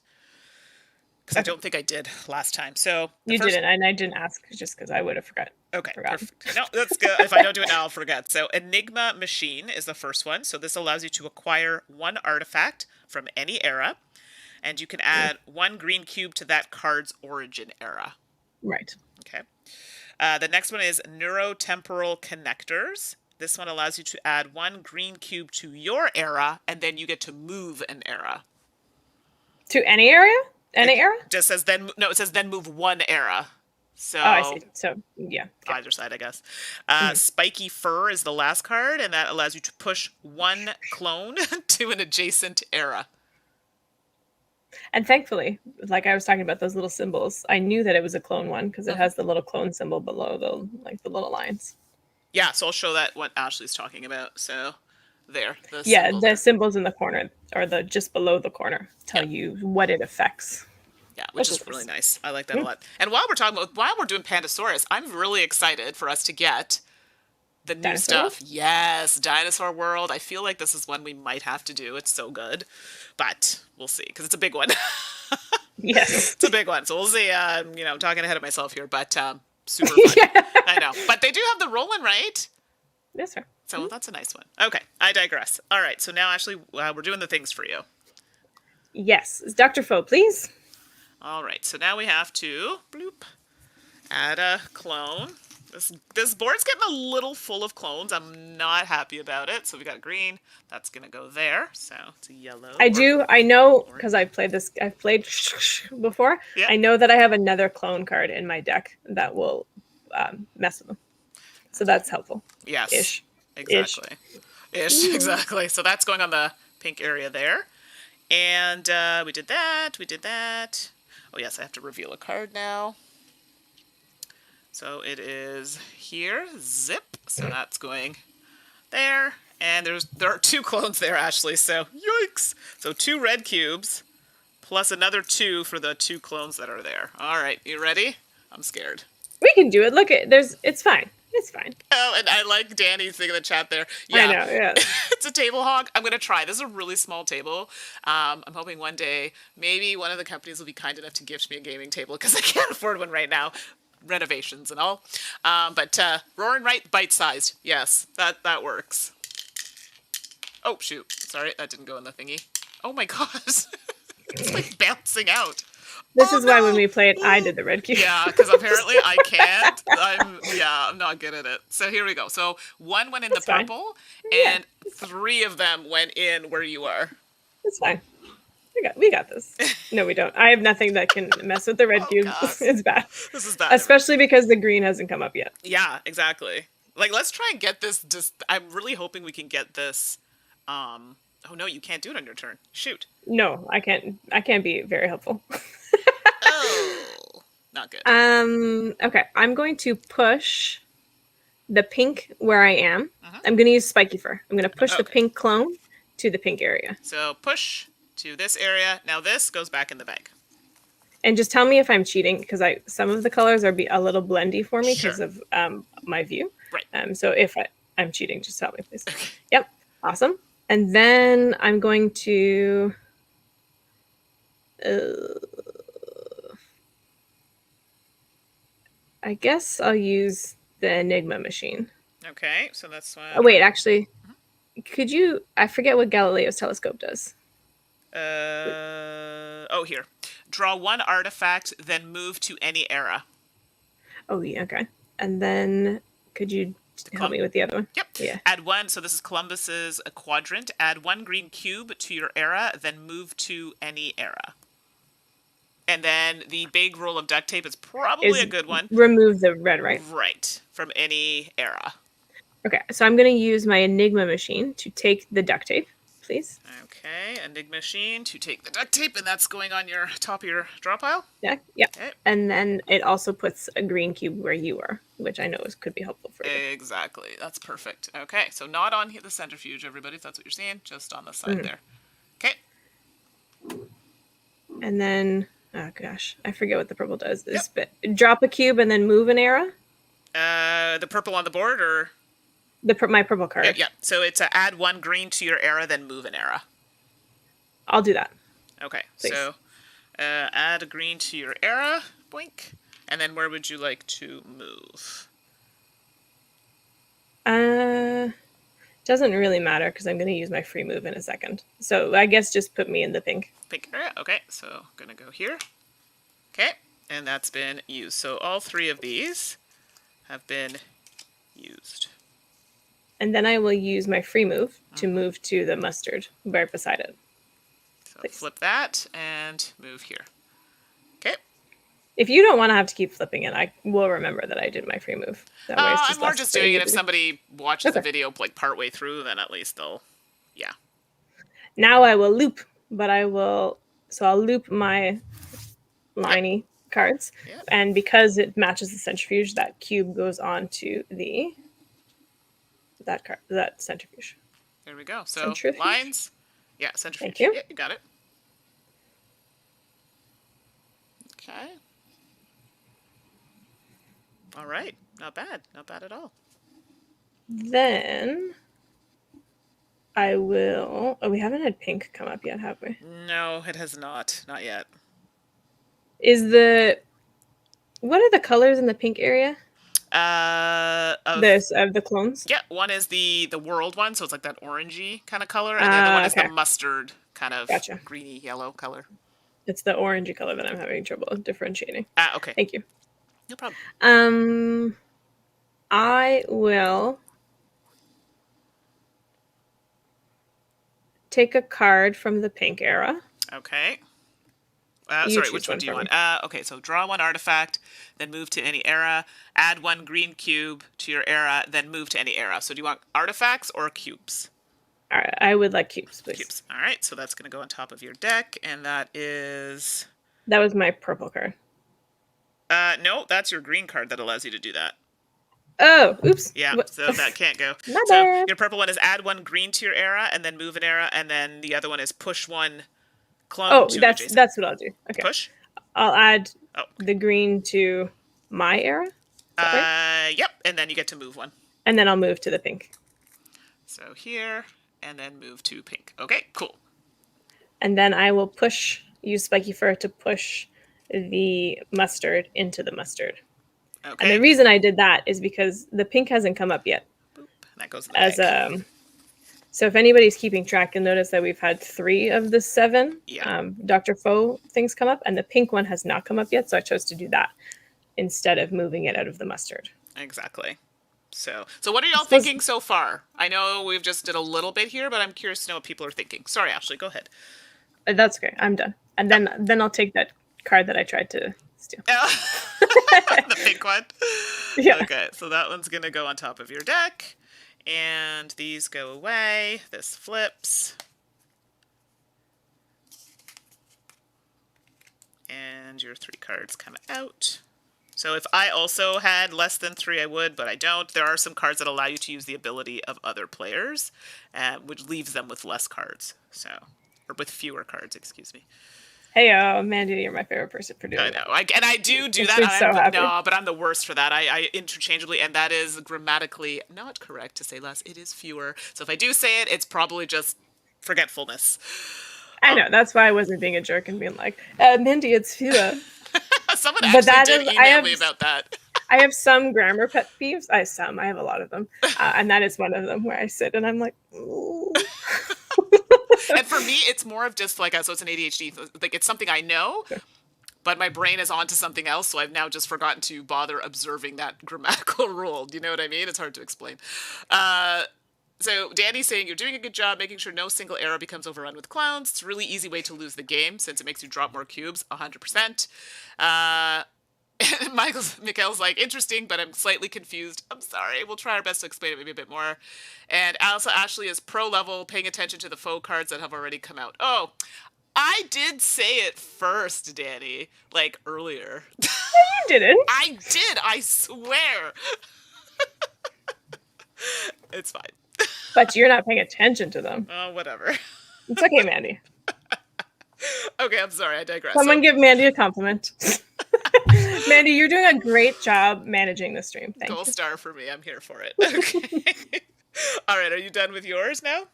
Because I don't think I did last time. So You didn't, and I didn't ask just because I would have forgotten. Okay, perfect. No, that's good. If I don't do it now, I'll forget. So Enigma Machine is the first one. So this allows you to acquire one artifact from any era, and you can add 1 green cube to that card's origin era. Right. Okay. The next one is Neurotemporal Connectors. This one allows you to add 1 green cube to your era, and then you get to move an era. To any area? Any era? Just says then. No, it says then move 1 era. So, I see. So, yeah. Okay. Either side, I guess. Spiky Fur is the last card, and that allows you to push 1 clone to an adjacent era. And thankfully, like I was talking about those little symbols, I knew that it was a clone one because it has the little clone symbol below the little lines. Yeah, so I'll show that what Ashley's talking about. So there. The symbols in the corner, or the just below the corner, tell you what it affects. Yeah, which is really nice. I like that a lot. And while we're doing Pandasaurus, I'm really excited for us to get the new stuff. Yes, Dinosaur World. I feel like this is one we might have to do. It's so good, but we'll see because it's a big one. Yes, it's a big one. So we'll see. I'm talking ahead of myself here, but super fun. Yeah. I know, but they do have the rolling, right? Yes, sir. So that's a nice one. Okay, I digress. All right, so now Ashley, we're doing the things for you. Yes, Dr. Faux, please. All right, so now we have to add a clone. This board's getting a little full of clones. I'm not happy about it. So we got green. That's gonna go there. So it's a yellow. I know because I've played before. Yeah. I know that I have another clone card in my deck that will mess with them. So that's helpful. Yes. Ish. Exactly. Ish. Exactly. So that's going on the pink area there. And we did that. Oh, yes, I have to reveal a card now. So it is here, zip. So that's going there. And there are 2 clones there, Ashley, so yikes. So 2 red cubes, plus another 2 for the 2 clones that are there. All right, you ready? I'm scared. We can do it. Look, it's fine. It's fine. Oh, and I like Danny's thing in the chat there. Yeah. I know, yeah. It's a table hog. I'm going to try. This is a really small table. I'm hoping one day maybe one of the companies will be kind enough to gift me a gaming table because I can't afford one right now. Renovations and all. But roaring right, bite-sized. Yes, that works. Oh, shoot. Sorry, that didn't go in the thingy. Oh, my gosh. It's like bouncing out. This is why when we played, I did the red cube. Yeah, because apparently I can't. I'm not good at it. So here we go. So 1 went in the purple, and 3 of them went in where you are. It's fine. We got this. No, we don't. I have nothing that can mess with the red cube. It's bad. This is bad. Especially because the green hasn't come up yet. Yeah, exactly. Like, let's try and get this. I'm really hoping we can get this. Oh no, you can't do it on your turn. Shoot. No, I can't. I can't be very helpful. Oh, not good. Okay, I'm going to push the pink where I am. I'm going to use Spiky Fur. I'm going to push the pink clone to the pink area. So push to this area. Now this goes back in the bag. And just tell me if I'm cheating because some of the colors are a little blendy for me because of my view. Right. So if I'm cheating, just tell me, please. Yep. Awesome. And then I'm going to. I guess I'll use the Enigma machine. Okay, so that's why. Oh wait, actually, could you? I forget what Galileo's telescope does. Here. Draw one artifact, then move to any era. Oh, yeah, okay. And then could you help me with the other one? Yep. Yeah. Add one. So this is Columbus's quadrant. Add one green cube to your era, then move to any era. And then the big roll of duct tape is probably a good one. Remove the red, right? Right. From any era. Okay. So I'm going to use my Enigma machine to take the duct tape, please. Okay. Enigma machine to take the duct tape, and that's going on your top of your draw pile? Yeah. Yeah. Okay. And then it also puts a green cube where you are, which I know could be helpful for you. Exactly. That's perfect. Okay. So not on the centrifuge, everybody, if that's what you're seeing. Just on the side there. Okay. And then, oh gosh, I forget what the purple does. Drop a cube and then move an era? The purple on the board, or? My purple card. Yeah. So it's add one green to your era, then move an era. I'll do that. Okay. Please. So add a green to your era. Boink. And then where would you like to move? Doesn't really matter because I'm going to use my free move in a second. So I guess just put me in the pink. Pink area. Okay. So I'm going to go here. Okay. And that's been used. So all three of these have been used. And then I will use my free move to move to the mustard right beside it. So flip that and move here. Okay. If you don't want to have to keep flipping it, I will remember that I did my free move. That way it's I'm more just doing it if somebody watches the video like partway through, then at least they'll, yeah. Now I will loop, but I'll loop my liney cards. Yep. And because it matches the centrifuge, that cube goes on to that centrifuge. There we go. So centrifuge? Lines. Yeah, centrifuge. Thank you. Yeah, you got it. Okay. All right. Not bad. Not bad at all. Then I will... Oh, we haven't had pink come up yet, have we? No, it has not. Not yet. What are the colors in the pink area? Of the clones? Yeah, one is the world one, so it's like that orangey kind of color, and the other one is the mustard kind of greeny yellow color. It's the orangey color that I'm having trouble differentiating. Okay. Thank you. No problem. I will take a card from the pink era. Okay. Sorry, which one do you want? Okay, so draw one artifact, then move to any era. Add one green cube to your era, then move to any era. So do you want artifacts or cubes? All right, I would like cubes, please. Cubes. All right, so that's going to go on top of your deck, and that is... That was my purple card. No, that's your green card that allows you to do that. Oh, oops. Yeah, so that can't go. So your purple one is add one green to your era, and then move an era, and then the other one is push one clone to adjacent. That's what I'll do. Okay. Push? I'll add the green to my era. Right? Yep, and then you get to move one. And then I'll move to the pink. So here, and then move to pink. Okay, cool. And then I will use Spiky Fur to push the mustard into the mustard. Okay. And the reason I did that is because the pink hasn't come up yet. Boop. That goes in the bag. So if anybody's keeping track, you'll notice that we've had 3 of the 7 Dr. Faux things come up, and the pink one has not come up yet, so I chose to do that instead of moving it out of the mustard. Exactly. So what are y'all thinking so far? I know we've just did a little bit here, but I'm curious to know what people are thinking. Sorry, Ashley, go ahead. That's okay. I'm done. And then I'll take that card that I tried to steal. The pink one? Yeah. Okay, so that one's going to go on top of your deck. And these go away. This flips. And your 3 cards come out. So if I also had less than 3, I would, but I don't. There are some cards that allow you to use the ability of other players, which leaves them with less cards. Or with fewer cards, excuse me. Hey, Mandi, you're my favorite person for doing that. I know. And I do that. I'm so happy. No, but I'm the worst for that. I interchangeably, and that is grammatically not correct to say less. It is fewer. So if I do say it, it's probably just forgetfulness. I know. That's why I wasn't being a jerk and being like, Mandi, it's fewer. Someone actually did email me about that. I have some grammar pet peeves. I have a lot of them. And that is one of them where I sit and I'm like, ooh. And for me, it's more of just like, so it's an ADHD, like it's something I know, but my brain is onto something else, so I've now just forgotten to bother observing that grammatical rule. Do you know what I mean? It's hard to explain. So Danny's saying, you're doing a good job making sure no single arrow becomes overrun with clowns. It's a really easy way to lose the game since it makes you drop more cubes, 100%. And Mikhail's like, interesting, but I'm slightly confused. I'm sorry. We'll try our best to explain it maybe a bit more. And also, Ashley is pro level, paying attention to the faux cards that have already come out. Oh, I did say it first, Danny, like earlier. You didn't. I did, I swear. It's fine. But you're not paying attention to them. Oh, whatever. It's okay, Mandi. Okay, I'm sorry, I digress. Someone give Mandi a compliment. Mandi, you're doing a great job managing the stream. Thank Gold you. star for me. I'm here for it. Okay. All right, are you done with yours now?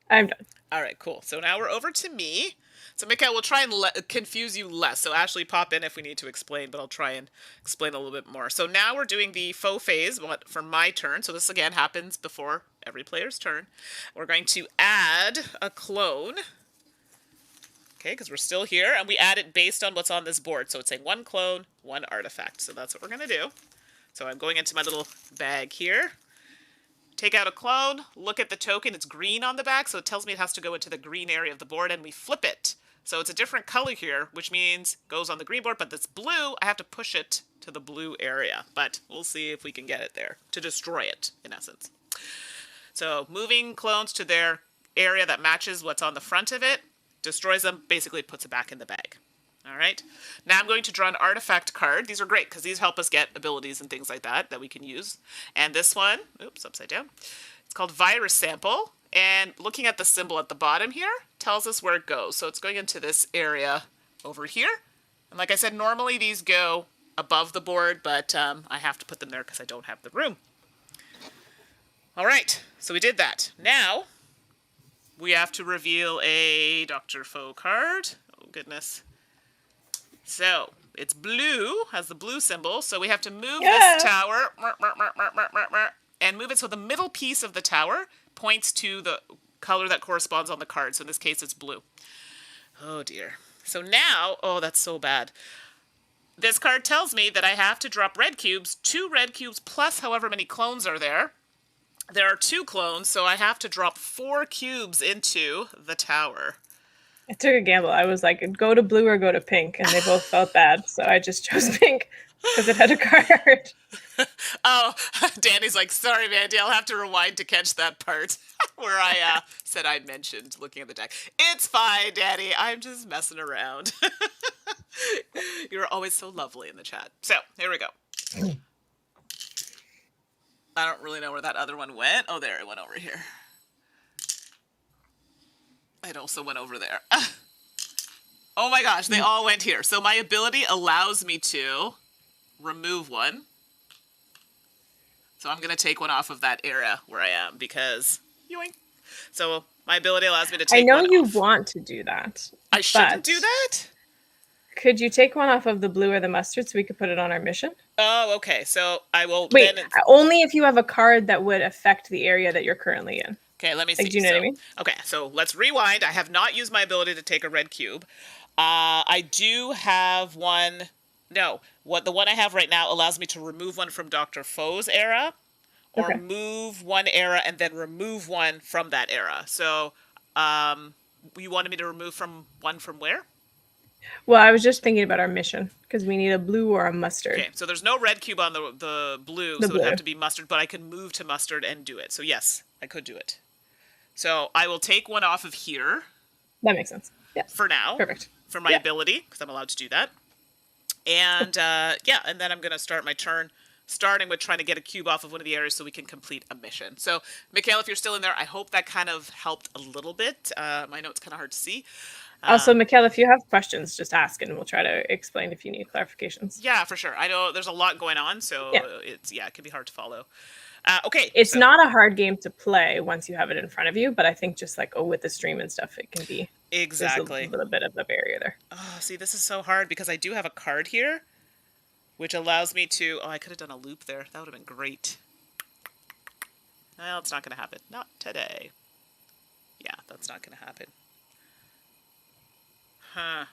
I'm done. All right, cool. So now we're over to me. So Mikhail, we'll try and confuse you less. So Ashley, pop in if we need to explain, but I'll try and explain a little bit more. So now we're doing the faux phase for my turn. So this again happens before every player's turn. We're going to add a clone. Okay, because we're still here, and we add it based on what's on this board. So it's saying one clone, one artifact. So that's what we're going to do. So I'm going into my little bag here. Take out a clone, look at the token. It's green on the back, so it tells me it has to go into the green area of the board, and we flip it. So it's a different color here, which means it goes on the green board, but this blue, I have to push it to the blue area. But we'll see if we can get it there to destroy it, in essence. So moving clones to their area that matches what's on the front of it, destroys them, basically puts it back in the bag. All right. Now I'm going to draw an artifact card. These are great because these help us get abilities and things like that we can use. And this one, oops, upside down. It's called Virus Sample. And looking at the symbol at the bottom here tells us where it goes. So it's going into this area over here. And like I said, normally these go above the board, but I have to put them there because I don't have the room. All right. So we did that. Now we have to reveal a Dr. Faux card. Oh, goodness. So it's blue, has the blue symbol. So we have to move this tower and move it so the middle piece of the tower points to the color that corresponds on the card. So in this case, it's blue. Oh, dear. So now, oh, that's so bad. This card tells me that I have to drop red cubes, 2 red cubes plus however many clones are there. There are 2 clones, so I have to drop 4 cubes into the tower. I took a gamble. I was like, go to blue or go to pink, and they both felt bad, so I just chose pink because it had a card. Oh, Danny's like, sorry, Mandi, I'll have to rewind to catch that part where I said I mentioned looking at the deck. It's fine, Danny. I'm just messing around. You're always so lovely in the chat. So, here we go. I don't really know where that other one went. Oh, there, it went over here. It also went over there. Oh my gosh, they all went here. So my ability allows me to remove one. So I'm going to take one off of that area where I am because, yoink. So my ability allows me to take one off. I know you want to do that. I shouldn't do that? Could you take one off of the blue or the mustard so we could put it on our mission? Oh, okay. So I will... Wait, only if you have a card that would affect the area that you're currently in. Okay, let me see. Like, do you know what I mean? Okay, so let's rewind. I have not used my ability to take a red cube. I do have one... No, the one I have right now allows me to remove one from Dr. Faux's era, or move one era and then remove one from that era. So, you wanted me to remove one from where? Well, I was just thinking about our mission, because we need a blue or a mustard. Okay, so there's no red cube on the blue, so it would have to be mustard, but I can move to mustard and do it. So yes, I could do it. So I will take one off of here. That makes sense. Yeah. For now. Perfect. For my ability, because I'm allowed to do that. And and then I'm going to start my turn, starting with trying to get a cube off of one of the areas so we can complete a mission. So, Mikhail, if you're still in there, I hope that kind of helped a little bit. I know it's kind of hard to see. Also, Mikhail, if you have questions, just ask and we'll try to explain if you need clarifications. Yeah, for sure. I know there's a lot going on, so it can be hard to follow. Okay. It's not a hard game to play once you have it in front of you, but I think just like with the stream and stuff, it can be exactly a little bit of a barrier there. Oh, see, this is so hard because I do have a card here, which allows me to. Oh, I could have done a loop there. That would have been great. Well, it's not going to happen. Not today. Yeah, that's not going to happen. Huh.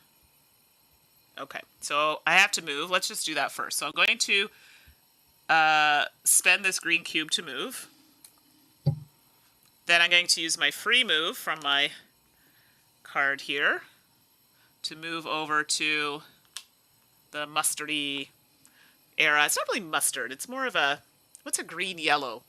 Okay, so I have to move. Let's just do that first. So I'm going to spend this green cube to move. Then I'm going to use my free move from my card here to move over to the mustardy era. It's not really mustard. It's more of a, what's a green yellow?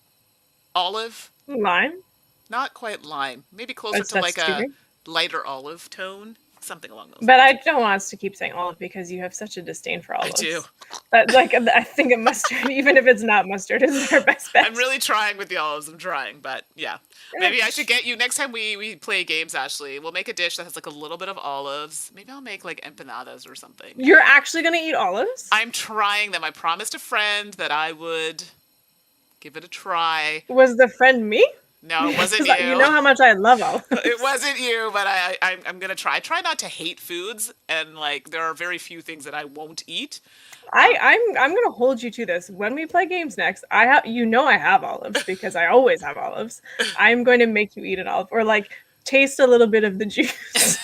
Olive? Lime? Not quite lime. Maybe closer to like a lighter olive tone. Something along those But lines. I don't want us to keep saying olive because you have such a disdain for olives. I do. But like, I think mustard, even if it's not mustard, is our best bet. I'm really trying with the olives. I'm trying, but yeah. Maybe I should get you, next time we play games, Ashley, we'll make a dish that has like a little bit of olives. Maybe I'll make like empanadas or something. You're actually going to eat olives? I'm trying them. I promised a friend that I would give it a try. Was the friend me? No, it wasn't you. You know how much I love olives. It wasn't you, but I'm gonna try. I try not to hate foods, and like there are very few things that I won't eat. I'm gonna hold you to this. When we play games next, I have olives because I always have olives. I'm going to make you eat an olive or like taste a little bit of the juice.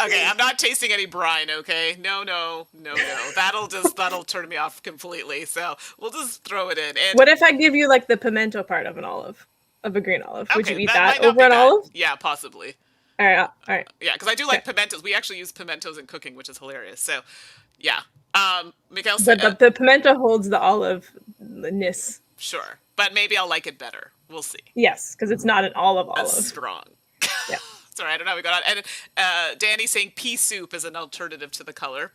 Okay, I'm not tasting any brine, okay? No. That'll turn me off completely. So we'll just throw it in. And what if I give you like the pimento part of an olive, of a green olive? Would you eat that over an olive? Yeah, possibly. All right. Yeah, because I do like pimentos. We actually use pimentos in cooking, which is hilarious. So, yeah. Miguel said, but the pimento holds the olive-ness. Sure, but maybe I'll like it better. We'll see. Yes, because it's not an olive. That's strong. Yeah. Sorry, I don't know how we got on. And Danny's saying pea soup is an alternative to the color,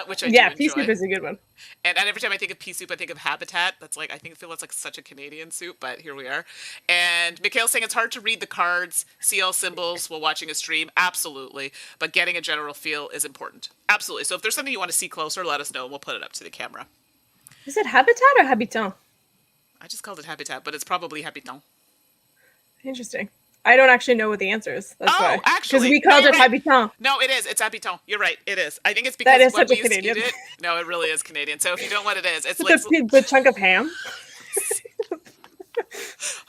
which I do enjoy. Pea soup is a good one. And every time I think of pea soup, I think of Habitat. That's like, I feel that's like such a Canadian soup, but here we are. And Mikhail's saying it's hard to read the cards, see all symbols while watching a stream. Absolutely. But getting a general feel is important. Absolutely. So if there's something you want to see closer, let us know and we'll put it up to the camera. Is it Habitat or Habitant? I just called it Habitat, but it's probably Habitant. Interesting. I don't actually know what the answer is. That's why. Actually. Because we called it Habitant. No, it is. It's Habitant. You're right. It is. I think it's because that is when such we a Canadian. used to eat it. No, it really is Canadian. So if you don't know what it is, it's like the chunk of ham.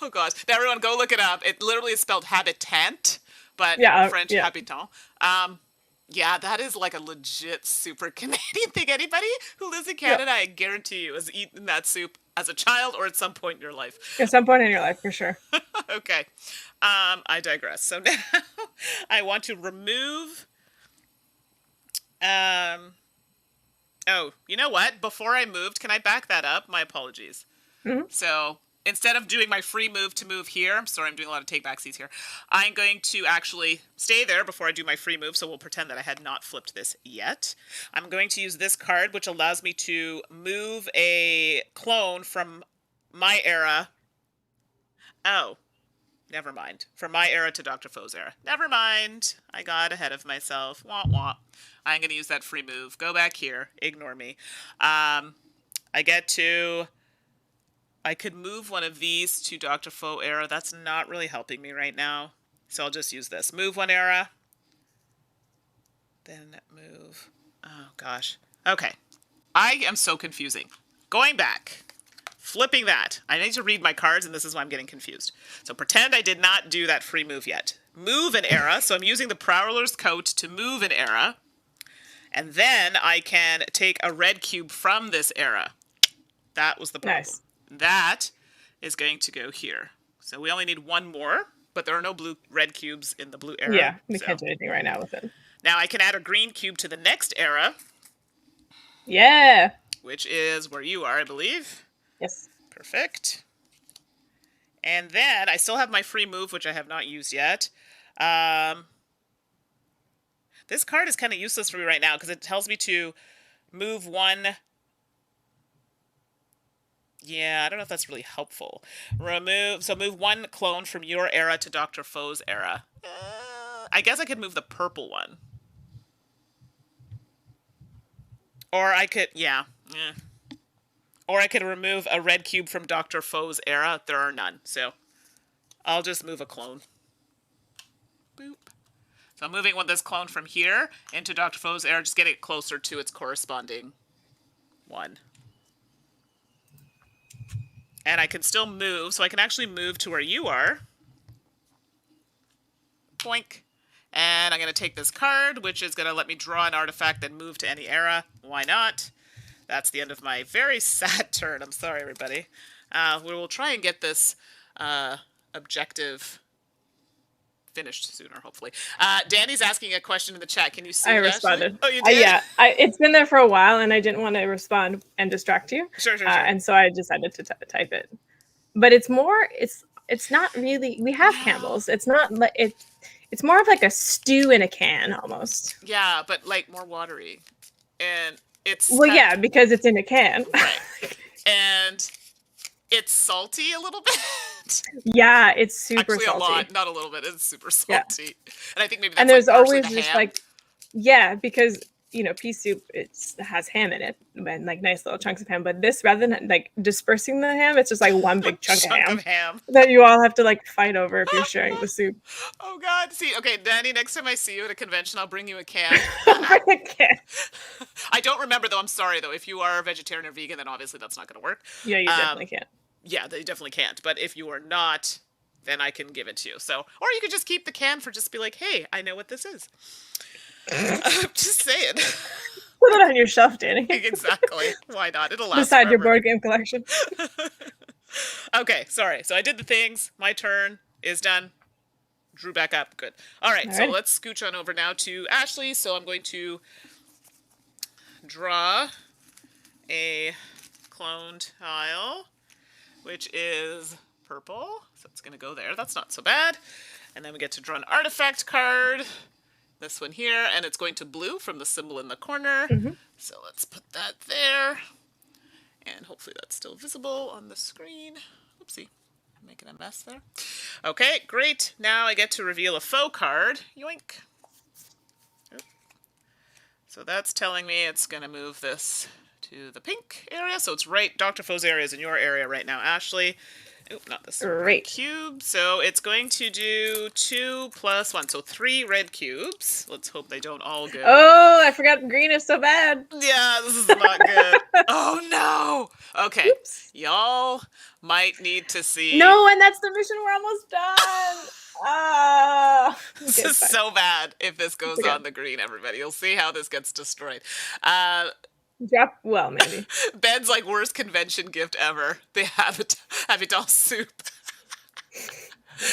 Oh gosh. Now everyone go look it up. It literally is spelled habitant, but French habitant. Yeah, that is like a legit super Canadian thing. Anybody who lives in Canada, I guarantee you, has eaten that soup as a child or at some point in your life. At some point in your life, for sure. Okay. I digress. So now I want to remove... Oh, you know what? Before I moved, can I back that up? My apologies. Mm-hmm. So instead of doing my free move to move here, I'm sorry, I'm doing a lot of take backsies here. I'm going to actually stay there before I do my free move, so we'll pretend that I had not flipped this yet. I'm going to use this card, which allows me to move a clone from my era. Oh, never mind. From my era to Dr. Faux's era. Never mind. I got ahead of myself. Wah, wah. I'm going to use that free move. Go back here. Ignore me. I could move one of these to Dr. Faux era. That's not really helping me right now. So I'll just use this. Move one era. Then move. Oh, gosh. Okay. I am so confusing. Going back. Flipping that. I need to read my cards, and this is why I'm getting confused. So pretend I did not do that free move yet. Move an era. So I'm using the Prowler's Coat to move an era. And then I can take a red cube from this era. That was the problem. Nice. That is going to go here. So we only need one more, but there are no red cubes in the blue era. Yeah, we can't do anything right now with it. Now I can add a green cube to the next era. Yeah. Which is where you are, I believe. Yes. Perfect. And then I still have my free move, which I have not used yet. This card is kind of useless for me right now because it tells me to move one. Yeah, I don't know if that's really helpful. Move one clone from your era to Dr. Faux's era. I guess I could move the purple one. Or I could, Or I could remove a red cube from Dr. Faux's era. There are none, so I'll just move a clone. Boop. So I'm moving this clone from here into Dr. Faux's era, just getting it closer to its corresponding one. And I can still move, so I can actually move to where you are. Boink. And I'm going to take this card, which is going to let me draw an artifact and move to any era. Why not? That's the end of my very sad turn. I'm sorry, everybody. We will try and get this objective finished sooner, hopefully. Danny's asking a question in the chat. Can you see it, I responded. Ashley? Oh, you did? Yeah, it's been there for a while, and I didn't want to respond and distract you. Sure. And so I decided to type it. But it's more. It's not really. We have Campbell's. It's not like it. It's more of like a stew in a can, almost. Yeah, but like more watery, and it's yeah, because it's in a can. Right. And it's salty a little bit. Yeah, it's super Actually, salty. a lot, not a little bit. It's super salty. Yeah. And I think maybe that's and there's like always the just ham. like, because pea soup has ham in it and like nice little chunks of ham. But this, rather than like dispersing the ham, it's just like one big chunk of ham that you all have to like fight over if you're sharing the soup. Oh God! See, okay, Danny. Next time I see you at a convention, I'll bring you a can. I don't remember though. I'm sorry though. If you are a vegetarian or vegan, then obviously that's not going to work. Yeah, you definitely can't. Yeah, they definitely can't. But if you are not, then I can give it to you. So, or you could just keep the can for just be like, hey, I know what this is. I'm just saying. Put it on your shelf, Danny. Exactly. Why not? It'll last beside forever. Your board game collection. Okay, sorry. So I did the things. My turn is done. Drew back up. Good. All right. So let's scooch on over now to Ashley. So I'm going to draw a clone tile, which is purple. So it's going to go there. That's not so bad. And then we get to draw an artifact card. This one here. And it's going to blue from the symbol in the corner. Mm-hmm. So let's put that there. And hopefully that's still visible on the screen. Oopsie. I'm making a mess there. Okay, great. Now I get to reveal a faux card. Yoink. So that's telling me it's going to move this to the pink area. So it's right. Dr. Faux's area is in your area right now, Ashley. Oh, not this red cube. So it's going to do 2 + 1. So 3 red cubes. Let's hope they don't all go. Oh, I forgot green is so bad. Yeah, this is not good. Oh, no. Okay. Oops. Y'all might need to see. No, and that's the mission. We're almost done. This is so bad if this goes on the green, everybody. You'll see how this gets destroyed. Well, maybe. Ben's like worst convention gift ever. The Habitat soup.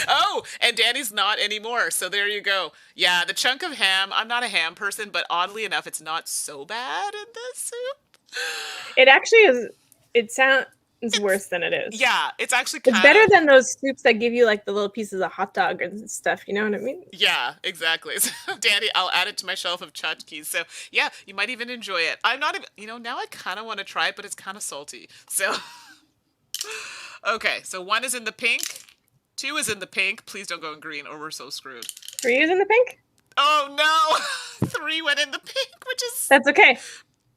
Oh, and Danny's not anymore. So there you go. Yeah, the chunk of ham. I'm not a ham person, but oddly enough, it's not so bad in this soup. It actually is. It's worse than it is. Yeah, it's actually it's better than those soups that give you like the little pieces of hot dog and stuff. You know what I mean? Yeah, exactly. So, Danny, I'll add it to my shelf of tchotchkes. So yeah, you might even enjoy it. I'm not, now I kind of want to try it, but it's kind of salty. So, okay. So 1 is in the pink. 2 is in the pink. Please don't go in green or we're so screwed. 3 is in the pink? Oh no. 3 went in the pink, which is... That's okay.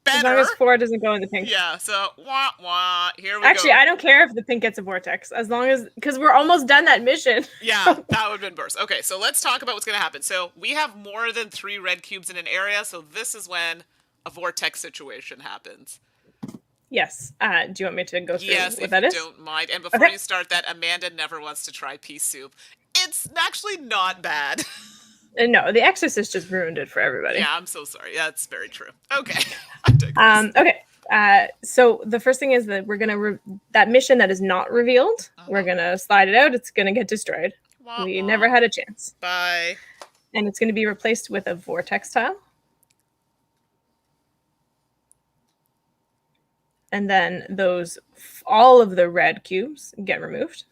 Better. As long as 4 doesn't go in the pink. Yeah, so wah wah. Here we go. Actually, I don't care if the pink gets a vortex, as long as, because we're almost done that mission. Yeah, that would have been worse. Okay, so let's talk about what's going to happen. So we have more than 3 red cubes in an area, so this is when a vortex situation happens. Yes. Do you want me to go through what that Yes, if is? you don't mind. And before you start that, Amanda never wants to try pea soup. It's actually not bad. No, The Exorcist just ruined it for everybody. Yeah, I'm so sorry. That's very true. Okay. Okay. So the first thing is that we're gonna that mission that is not revealed. We're gonna slide it out. It's gonna get destroyed. We never had a chance. Bye. And it's gonna be replaced with a vortex tile. And then all of the red cubes get removed.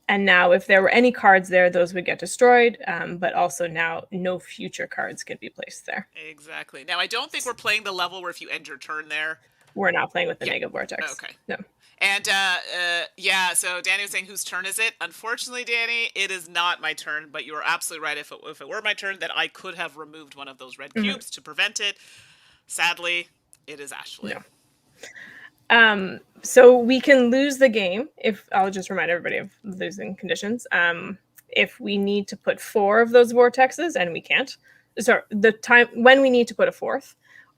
And now if there were any cards there, those would get destroyed. But also now no future cards can be placed there. Exactly. Now, I don't think we're playing the level where if you end your turn there. We're not playing with the Mega Vortex. Okay. No. And so Danny was saying, whose turn is it? Unfortunately, Danny, it is not my turn, but you are absolutely right. If it were my turn, then I could have removed one of those red cubes to prevent it. Sadly, it is Ashley. No. So we can lose the game if I'll just remind everybody of losing conditions. If we need to put 4 of those vortexes and we can't, so the time when we need to put a 4th,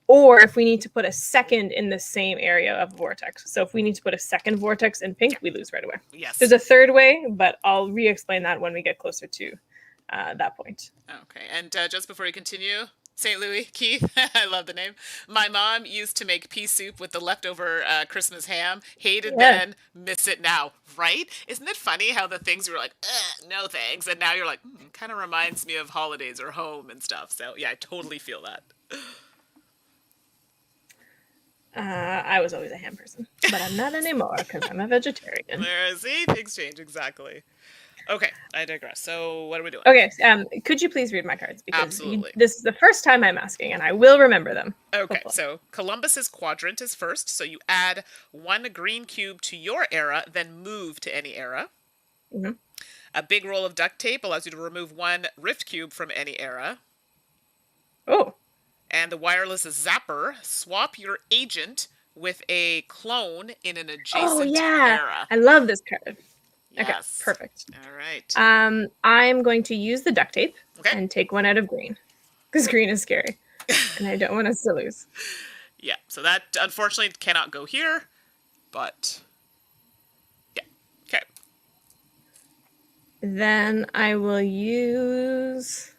or if we need to put a second in the same area of vortex. So if we need to put a second vortex in pink, we lose right away. Yes. There's a third way, but I'll re-explain that when we get closer to that point. Okay, and just before we continue, St. Louis, Keith, I love the name. My mom used to make pea soup with the leftover Christmas ham. Hated then, miss it now, right? Isn't it funny how the things were like, no thanks, and now you're like, kind of reminds me of holidays or home and stuff. So yeah, I totally feel that. I was always a ham person, but I'm not anymore because I'm a vegetarian. See, things change, exactly. Okay, I digress. So what are we doing? Okay, could you please read my cards? Because Absolutely. this is the first time I'm asking, and I will remember them. Okay, hopefully. So Columbus's quadrant is first. So you add 1 green cube to your era, then move to any era. Mm-hmm. A big roll of duct tape allows you to remove 1 rift cube from any era. Oh. And the wireless zapper, swap your agent with a clone in an adjacent era. I love this card. Yes. Okay, perfect. All right. I'm going to use the duct tape Okay. and take 1 out of green because green is scary, and I don't want us to lose. Yeah, so that unfortunately cannot go here, but yeah, okay. Then I will use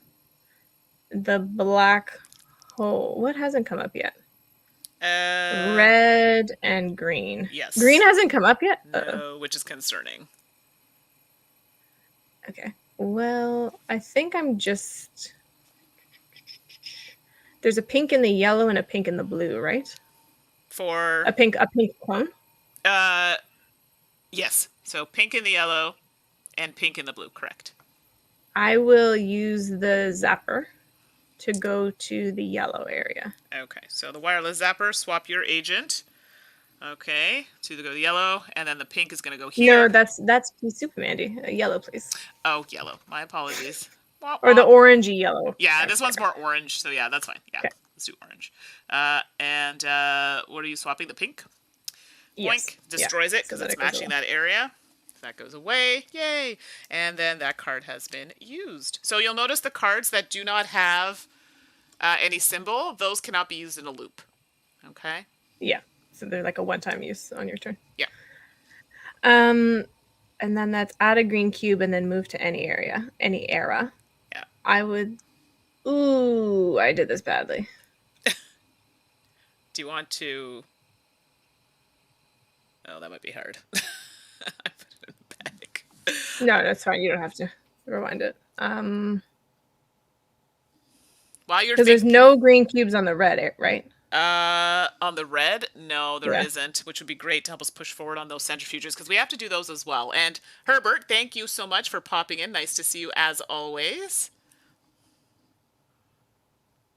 the black hole. What hasn't come up yet? Red and green. Yes. Green hasn't come up yet? No, which is concerning. Okay. Well, I think I'm just... There's a pink in the yellow and a pink in the blue, right? For... A pink clone? Yes. So pink in the yellow and pink in the blue, correct. I will use the zapper to go to the yellow area. Okay, so the wireless zapper, swap your agent. Okay, to go to the yellow, and then the pink is going to go here. No, that's pea soup, Mandi. Yellow, please. Oh, yellow. My apologies. Or the orangey yellow. Yeah, this one's more orange, so yeah, that's fine. Yeah, okay. Let's do orange. And what are you swapping? The pink? Yes. Boink. Destroys it because it's matching that area. That goes away. Yay! And then that card has been used. So you'll notice the cards that do not have any symbol, those cannot be used in a loop. Okay? Yeah. So they're like a one-time use on your turn. Yeah. And then that's add a green cube and then move to any area, any era. Yeah. I would... Ooh, I did this badly. Do you want to... Oh, that might be hard. I put it in the bag. No, that's fine. You don't have to rewind it. While you're because there's no green cubes on the red, right? On the red, no, there isn't, which would be great to help us push forward on those centrifuges because we have to do those as well. And Herbert, thank you so much for popping in. Nice to see you as always.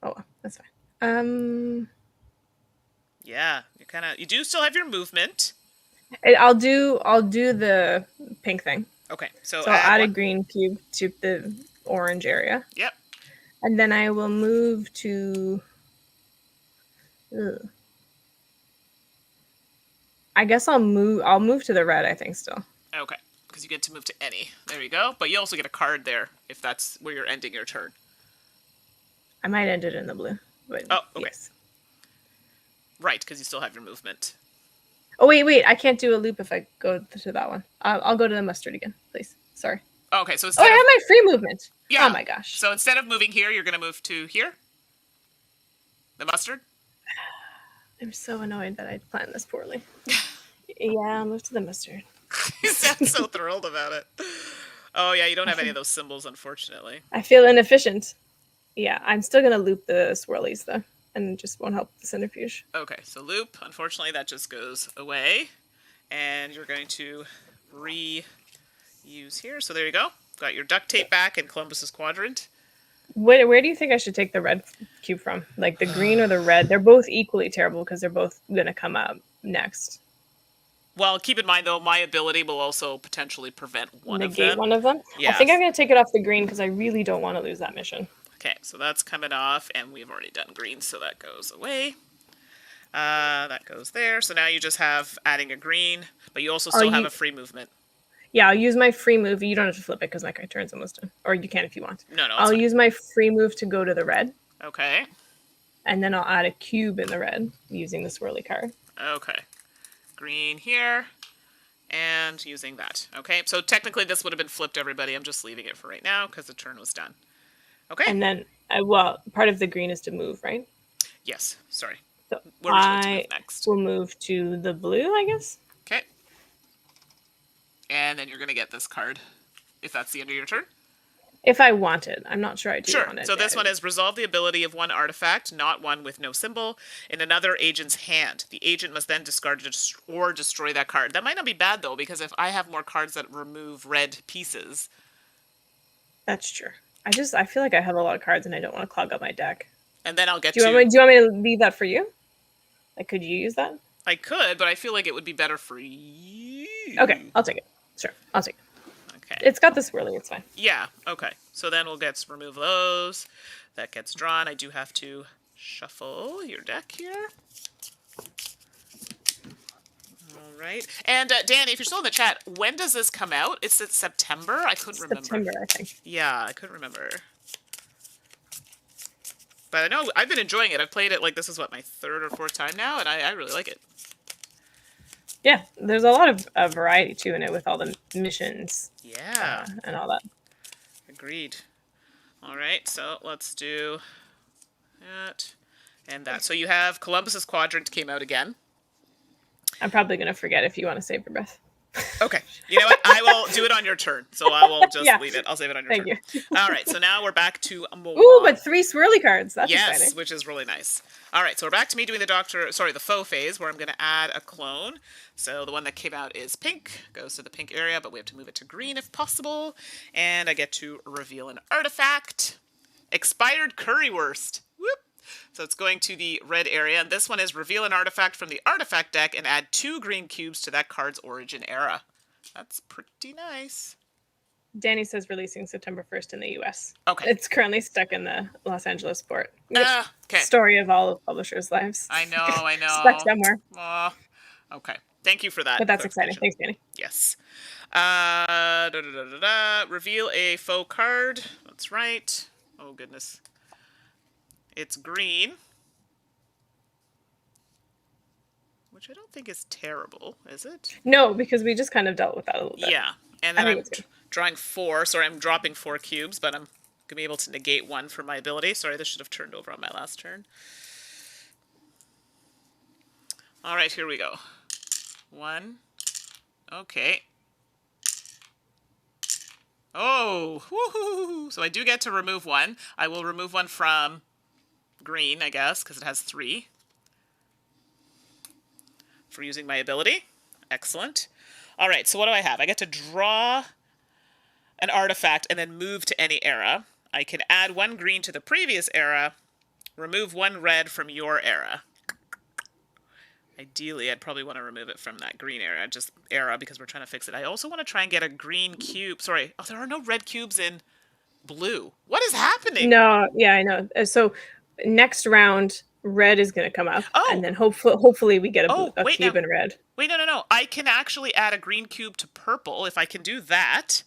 Oh, that's fine. Yeah, you do still have your movement. I'll do the pink thing. Okay, so I'll add a green cube to the orange area. Yep. And then I will move to... Ugh. I guess I'll move to the red, I think, still. Okay, because you get to move to any. There you go. But you also get a card there if that's where you're ending your turn. I might end it in the blue. But oh, okay. Yes. Right, because you still have your movement. Oh, wait. I can't do a loop if I go to that one. I'll go to the mustard again, please. Sorry. Okay, so I have my free movement. Yeah. Oh, my gosh. So instead of moving here, you're going to move to here? The mustard? I'm so annoyed that I planned this poorly. Yeah, I'll move to the mustard. You sound so thrilled about it. Oh, yeah, you don't have any of those symbols, unfortunately. I feel inefficient. Yeah, I'm still going to loop the swirlies, though, and it just won't help the centrifuge. Okay, so loop. Unfortunately, that just goes away. And you're going to reuse here. So there you go. Got your duct tape back in Columbus's quadrant. Where do you think I should take the red cube from? Like the green or the red? They're both equally terrible because they're both going to come up next. Well, keep in mind, though, my ability will also potentially prevent negate one of them? Yeah. I think I'm going to take it off the green because I really don't want to lose that mission. Okay, so that's coming off, and we've already done green, so that goes away. That goes there. So now you just have adding a green, but you also still have a free movement. Yeah, I'll use my free move. You don't have to flip it because my turn's almost done. Or you can if you want. No, I'll use my free move to go to the red. Okay. and then I'll add a cube in the red using the swirly card. Okay. Green here, and using that. Okay, so technically this would have been flipped, everybody. I'm just leaving it for right now because the turn was done. Okay. And then, well, part of the green is to move, right? Yes, sorry. So Where would you like to move next? We'll move to the blue, I guess. Okay. And then you're going to get this card, if that's the end of your turn. If I want it. I'm not sure I do Sure. want it. So this one is resolve the ability of one artifact, not one with no symbol, in another agent's hand. The agent must then discard or destroy that card. That might not be bad, though, because if I have more cards that remove red pieces... That's true. I feel like I have a lot of cards and I don't want to clog up my deck. And then I'll get do you want me to leave that for you? Like, could you use that? I could, but I feel like it would be better for you. Okay, I'll take it. Sure, I'll take it. Okay. It's got the swirly, it's fine. Yeah, okay. So then we'll remove those. That gets drawn. I do have to shuffle your deck here. All right. And Danny, if you're still in the chat, when does this come out? It's September? I couldn't remember. September, I think. Yeah, I couldn't remember. But I know I've been enjoying it. I've played it, like, this is, what, my third or fourth time now, and I really like it. Yeah, there's a lot of variety, too, in it with all the missions. Yeah. And all that. Agreed. All right, so let's do that and that. So you have Columbus's Quadrant came out again. I'm probably going to forget if you want to save your breath. Okay. You know what? I will do it on your turn. So I will just leave it. I'll save it on your turn. Thank you. All right. So now we're back to Moa. Ooh, but 3 swirly cards. That's exciting. Which is really nice. All right. So we're back to me doing the Faux Phase, where I'm going to add a clone. So the one that came out is pink. Goes to the pink area, but we have to move it to green if possible. And I get to reveal an artifact. Expired Currywurst. Whoop. So it's going to the red area, and this one is reveal an artifact from the artifact deck and add 2 green cubes to that card's origin era. That's pretty nice. Danny says releasing September 1st in the US. Okay. It's currently stuck in the Los Angeles port. Okay. Story of all of publishers' lives. I know. Stuck somewhere. Okay. Thank you for that. But that's exciting. Thanks, Danny. Yes. Reveal a faux card. That's right. Oh, goodness. It's green, which I don't think is terrible, is it? No, because we just kind of dealt with that a little bit. Yeah, and then I'm drawing 4. Sorry, I'm dropping 4 cubes, but I'm going to be able to negate 1 for my ability. Sorry, this should have turned over on my last turn. All right, here we go. 1. Okay. Oh, woohoo! So I do get to remove 1. I will remove 1 from green, I guess, because it has 3 for using my ability. Excellent. All right, so what do I have? I get to draw an artifact and then move to any era. I can add 1 green to the previous era, remove 1 red from your era. Ideally, I'd probably want to remove it from that green era, because we're trying to fix it. I also want to try and get a green cube. Sorry, there are no red cubes in blue. What is happening? No, yeah, I know. So next round, red is going to come up, and then hopefully we get a cube in red. Wait, no. I can actually add a green cube to purple if I can do that.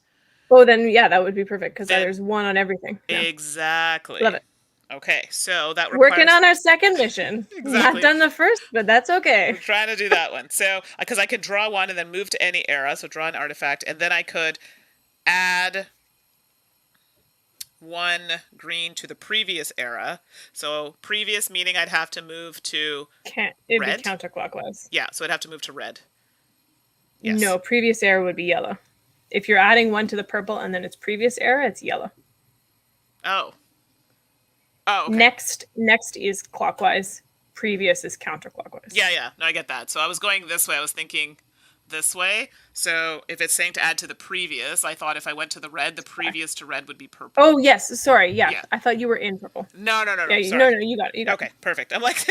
Oh, then yeah, that would be perfect because there's 1 on everything. Yeah. Exactly. Love it. Okay, so that requires... Working on our second mission. Exactly. Not done the first, but that's okay. We're trying to do that one. So, because I could draw 1 and then move to any era, so draw an artifact, and then I could add 1 green to the previous era. So previous meaning I'd have to move to It'd red? be counterclockwise. Yeah, so I'd have to move to red. Yes. No, previous era would be yellow. If you're adding 1 to the purple and then it's previous era, it's yellow. Oh. Oh, okay. Next is clockwise. Previous is counterclockwise. Yeah. No, I get that. So I was going this way. I was thinking this way. So if it's saying to add to the previous, I thought if I went to the red, the previous to red would be purple. Oh, yes. Sorry. Yeah. I thought you were in purple. No. Yeah, sorry. No, you got it. Okay, perfect. I'm like,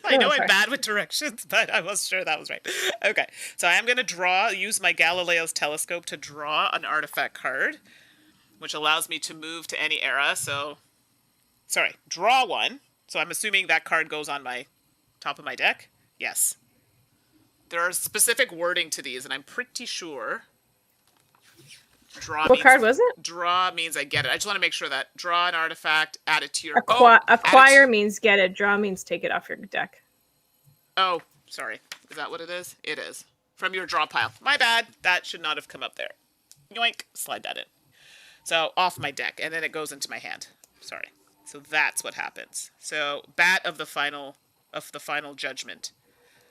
I know I'm bad with directions, but I was sure that was right. Okay. So I am going to use my Galileo's telescope to draw an artifact card, which allows me to move to any era. So, sorry, draw 1. So I'm assuming that card goes on my top of my deck. Yes. There are specific wording to these, and I'm pretty sure Draw What means card was it? draw means I get it. I just want to make sure that draw an artifact, add it to your Acquire means get it. Draw means take it off your deck. Oh, sorry. Is that what it is? It is. From your draw pile. My bad. That should not have come up there. Yoink. Slide that in. So off my deck, and then it goes into my hand. Sorry. So that's what happens. So bat of the final judgment,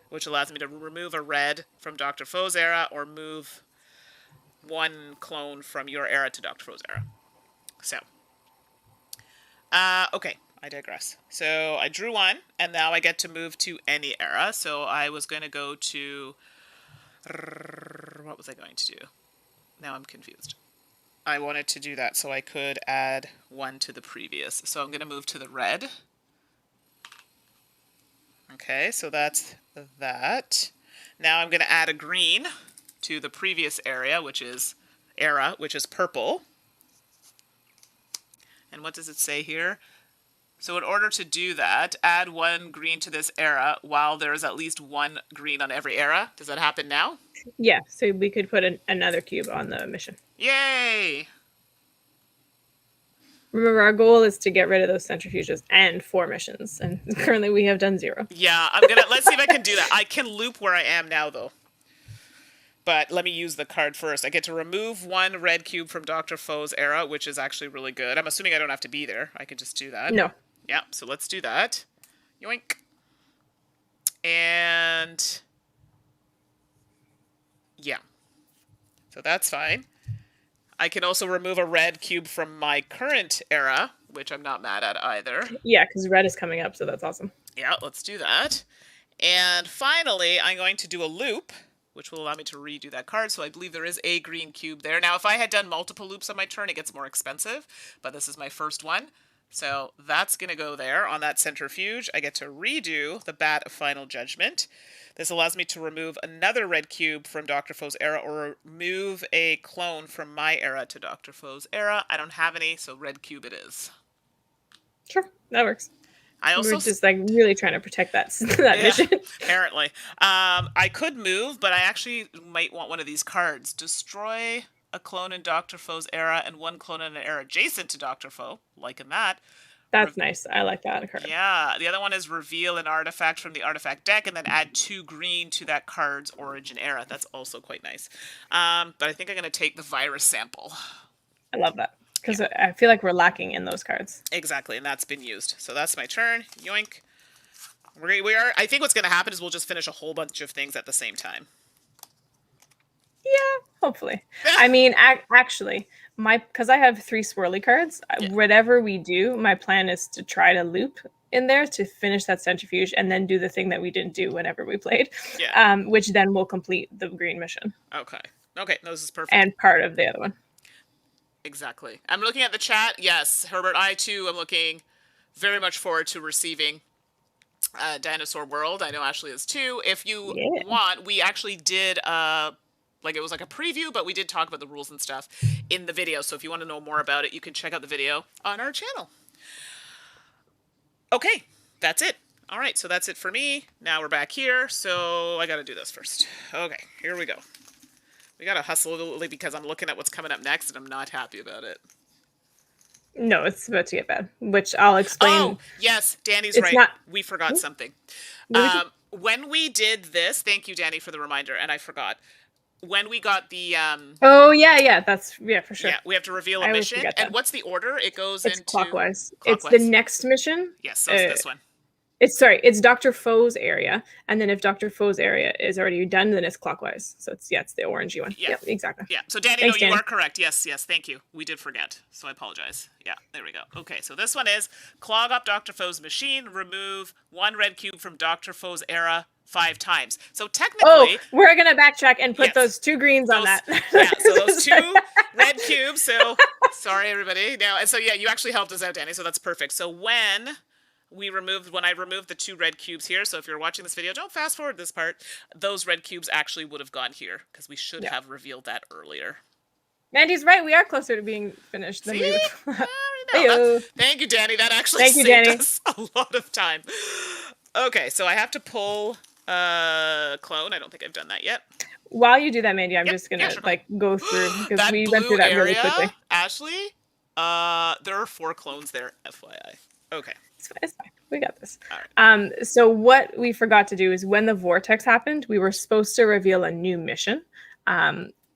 which allows me to remove a red from Dr. Faux's era or move one clone from your era to Dr. Faux's era. So, okay, I digress. So I drew one, and now I get to move to any era. So I was going to go to, what was I going to do? Now I'm confused. I wanted to do that so I could add one to the previous. So I'm going to move to the red. Okay, so that's that. Now I'm going to add a green to the previous era, which is purple. And what does it say here? So in order to do that, add one green to this era while there's at least one green on every era. Does that happen now? Yeah, so we could put another cube on the mission. Yay! Remember, our goal is to get rid of those centrifuges and 4 missions, and currently we have done 0. Yeah, let's see if I can do that. I can loop where I am now, though. But let me use the card first. I get to remove one red cube from Dr. Faux's era, which is actually really good. I'm assuming I don't have to be there. I can just do that. No. Yeah, so let's do that. Yoink. And yeah. So that's fine. I can also remove a red cube from my current era, which I'm not mad at either. Yeah, because red is coming up, so that's awesome. Yeah, let's do that. And finally, I'm going to do a loop, which will allow me to redo that card. So I believe there is a green cube there. Now, if I had done multiple loops on my turn, it gets more expensive, but this is my first one. So that's going to go there on that centrifuge. I get to redo the bat of final judgment. This allows me to remove another red cube from Dr. Faux's era or move a clone from my era to Dr. Faux's era. I don't have any, so red cube it is. Sure, that works. We're just like really trying to protect that mission. Apparently. I could move, but I actually might want one of these cards. Destroy a clone in Dr. Faux's era and one clone in an era adjacent to Dr. Faux. Liking that. That's nice. I like that card. Yeah. The other one is reveal an artifact from the artifact deck and then add 2 green to that card's origin era. That's also quite nice. But I think I'm going to take the virus sample. I love that. Because I feel like we're lacking in those cards. Exactly, and that's been used. So that's my turn. Yoink. We are. I think what's going to happen is we'll just finish a whole bunch of things at the same time. Yeah, hopefully. I mean, actually, because I have 3 swirly cards, whatever we do, my plan is to try to loop in there to finish that centrifuge and then do the thing that we didn't do whenever we played, which then will complete the green mission. Okay, no, this is perfect. And part of the other one. Exactly. I'm looking at the chat. Yes, Herbert, I too am looking very much forward to receiving Dinosaur World. I know Ashley is too. If you want, we actually did it was like a preview, but we did talk about the rules and stuff in the video. So if you want to know more about it, you can check out the video on our channel. Okay, that's it. All right, so that's it for me. Now we're back here, so I got to do this first. Okay, here we go. We got to hustle a little because I'm looking at what's coming up next, and I'm not happy about it. No, it's about to get bad, which I'll explain. Oh, yes, Danny's right. We forgot something. When we did this, thank you, Danny, for the reminder, and I forgot. When we got the... oh, yeah, that's... Yeah, for sure. Yeah, we have to reveal a mission. And what's the order? It goes into... Clockwise. It's the next mission. Yes, so it's this one. It's Dr. Faux's area, and then if Dr. Faux's area is already done, then it's clockwise. So it's the orangey one. Yeah, exactly. Yeah. So Danny, Thanks, Danny. You are correct. Yes, thank you. We did forget, so I apologize. Yeah, there we go. Okay, so this one is clog up Dr. Faux's machine, remove 1 red cube from Dr. Faux's era 5 times. So technically, we're gonna backtrack and put those 2 greens on that. Yeah, so those 2 red cubes. So sorry, everybody. Now, and so you actually helped us out, Danny. So that's perfect. So when I removed the 2 red cubes here, so if you're watching this video, don't fast forward this part, those red cubes actually would have gone here, because we should have revealed that earlier. Mandy's right, we are closer to being finished than we would. Thank you, Danny, that actually saved us a lot of time. Okay, so I have to pull clone, I don't think I've done that yet. while you do that, Mandy, I'm Yep. just gonna Sure, go like go through because that we went blue through that really area, quickly. Ashley, there are 4 clones there, FYI. Okay. It's fine. We got this. All right. So what we forgot to do is when the vortex happened, we were supposed to reveal a new mission,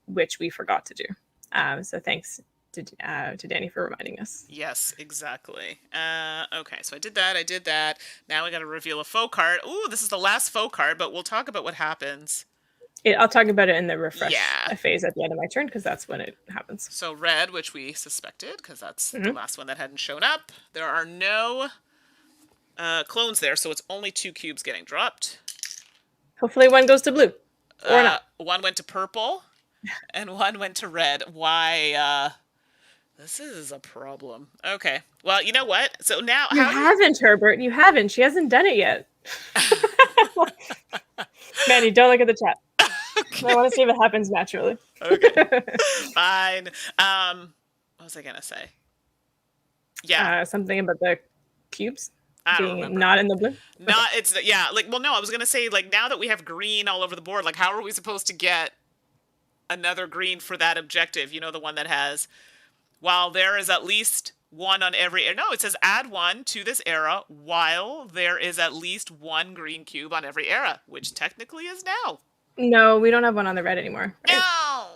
which we forgot to do. So thanks to Danny for reminding us. Yes, exactly. Okay, so I did that. Now we got to reveal a faux card. Ooh, this is the last faux card, but we'll talk about what happens. I'll talk about it in the refresh Yeah. phase at the end of my turn because that's when it happens. So red, which we suspected because that's the last one that hadn't shown up. There are no clones there, so it's only 2 cubes getting dropped. Hopefully one goes to blue. Or not. One went to purple, and one went to red. Why, this is a problem. Okay. Well, you know what? So now... You haven't, Herbert. You haven't. She hasn't done it yet. Mandy, don't look at the chat. Okay. I want to see if it happens naturally. Okay. Fine. What was I going to say? Yeah. Something about the cubes I don't being remember. not in the blue? Not, it's, yeah, like, well, no, I was going to say, like, now that we have green all over the board, like, how are we supposed to get another green for that objective? You know, the one that has, while there is at least one on every, no, it says add 1 to this era while there is at least 1 green cube on every era, which technically is now. No, we don't have one on the red anymore. Right? No,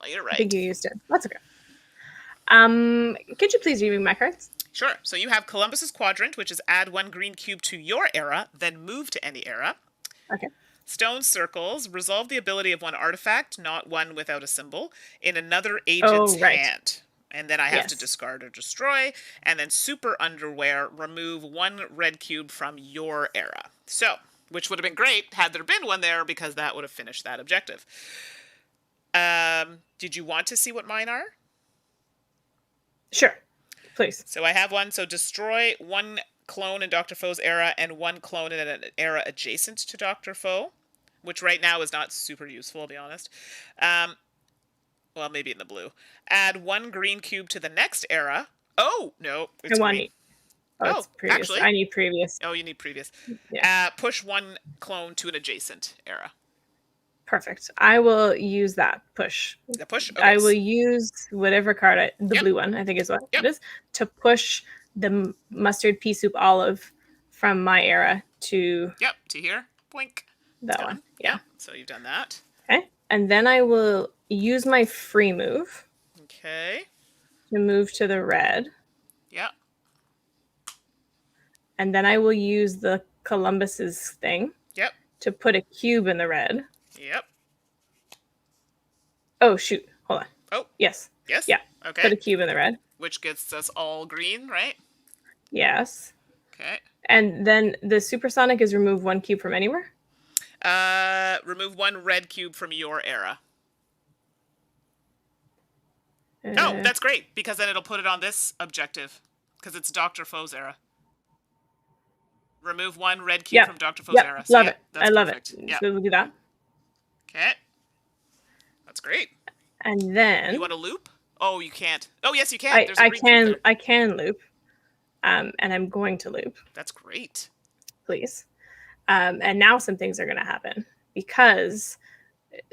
you're right. I think you used it. That's okay. Could you please read me my cards? Sure. So you have Columbus's Quadrant, which is add 1 green cube to your era, then move to any era. Okay. Stone Circles, resolve the ability of one artifact, not one without a symbol, in another agent's hand. And then I have to discard or destroy. And then Super Underwear, remove 1 red cube from your era. So, which would have been great had there been one there, because that would have finished that objective. Did you want to see what mine are? Sure. Please. So I have one. So destroy 1 clone in Dr. Foe's era and 1 clone in an era adjacent to Dr. Foe, which right now is not super useful, to be honest. Well, maybe in the blue. Add 1 green cube to the next era. Oh, no. It's green. Oh, it's previous. Actually, I need previous. Oh, you need previous. Yeah. Push 1 clone to an adjacent era. Perfect. I will use that push. The push? Okay. I will use whatever card, the blue one, I think is what it is, to push the mustard pea soup olive from my era to... Yep, to here. Boink. That one. Yeah. So you've done that. Okay. And then I will use my free move. Okay. To move to the red. Yep. And then I will use the Columbus's thing. Yep. To put a cube in the red. Yep. Oh, shoot. Hold on. Oh. Yes. Yes? Yeah. Okay. Put a cube in the red. Which gets us all green, right? Yes. Okay. And then the supersonic is remove 1 cube from anywhere? Remove 1 red cube from your era. Oh, that's great, because then it'll put it on this objective, because it's Dr. Foe's era. Remove 1 red cube from Dr. Foe's era. So love it. I love it. Yeah. So we'll do that. Okay. That's great. And then... You want to loop? Oh, you can't. Oh, yes, you can. I can loop. And I'm going to loop. That's great. Please. And now some things are going to happen. Because...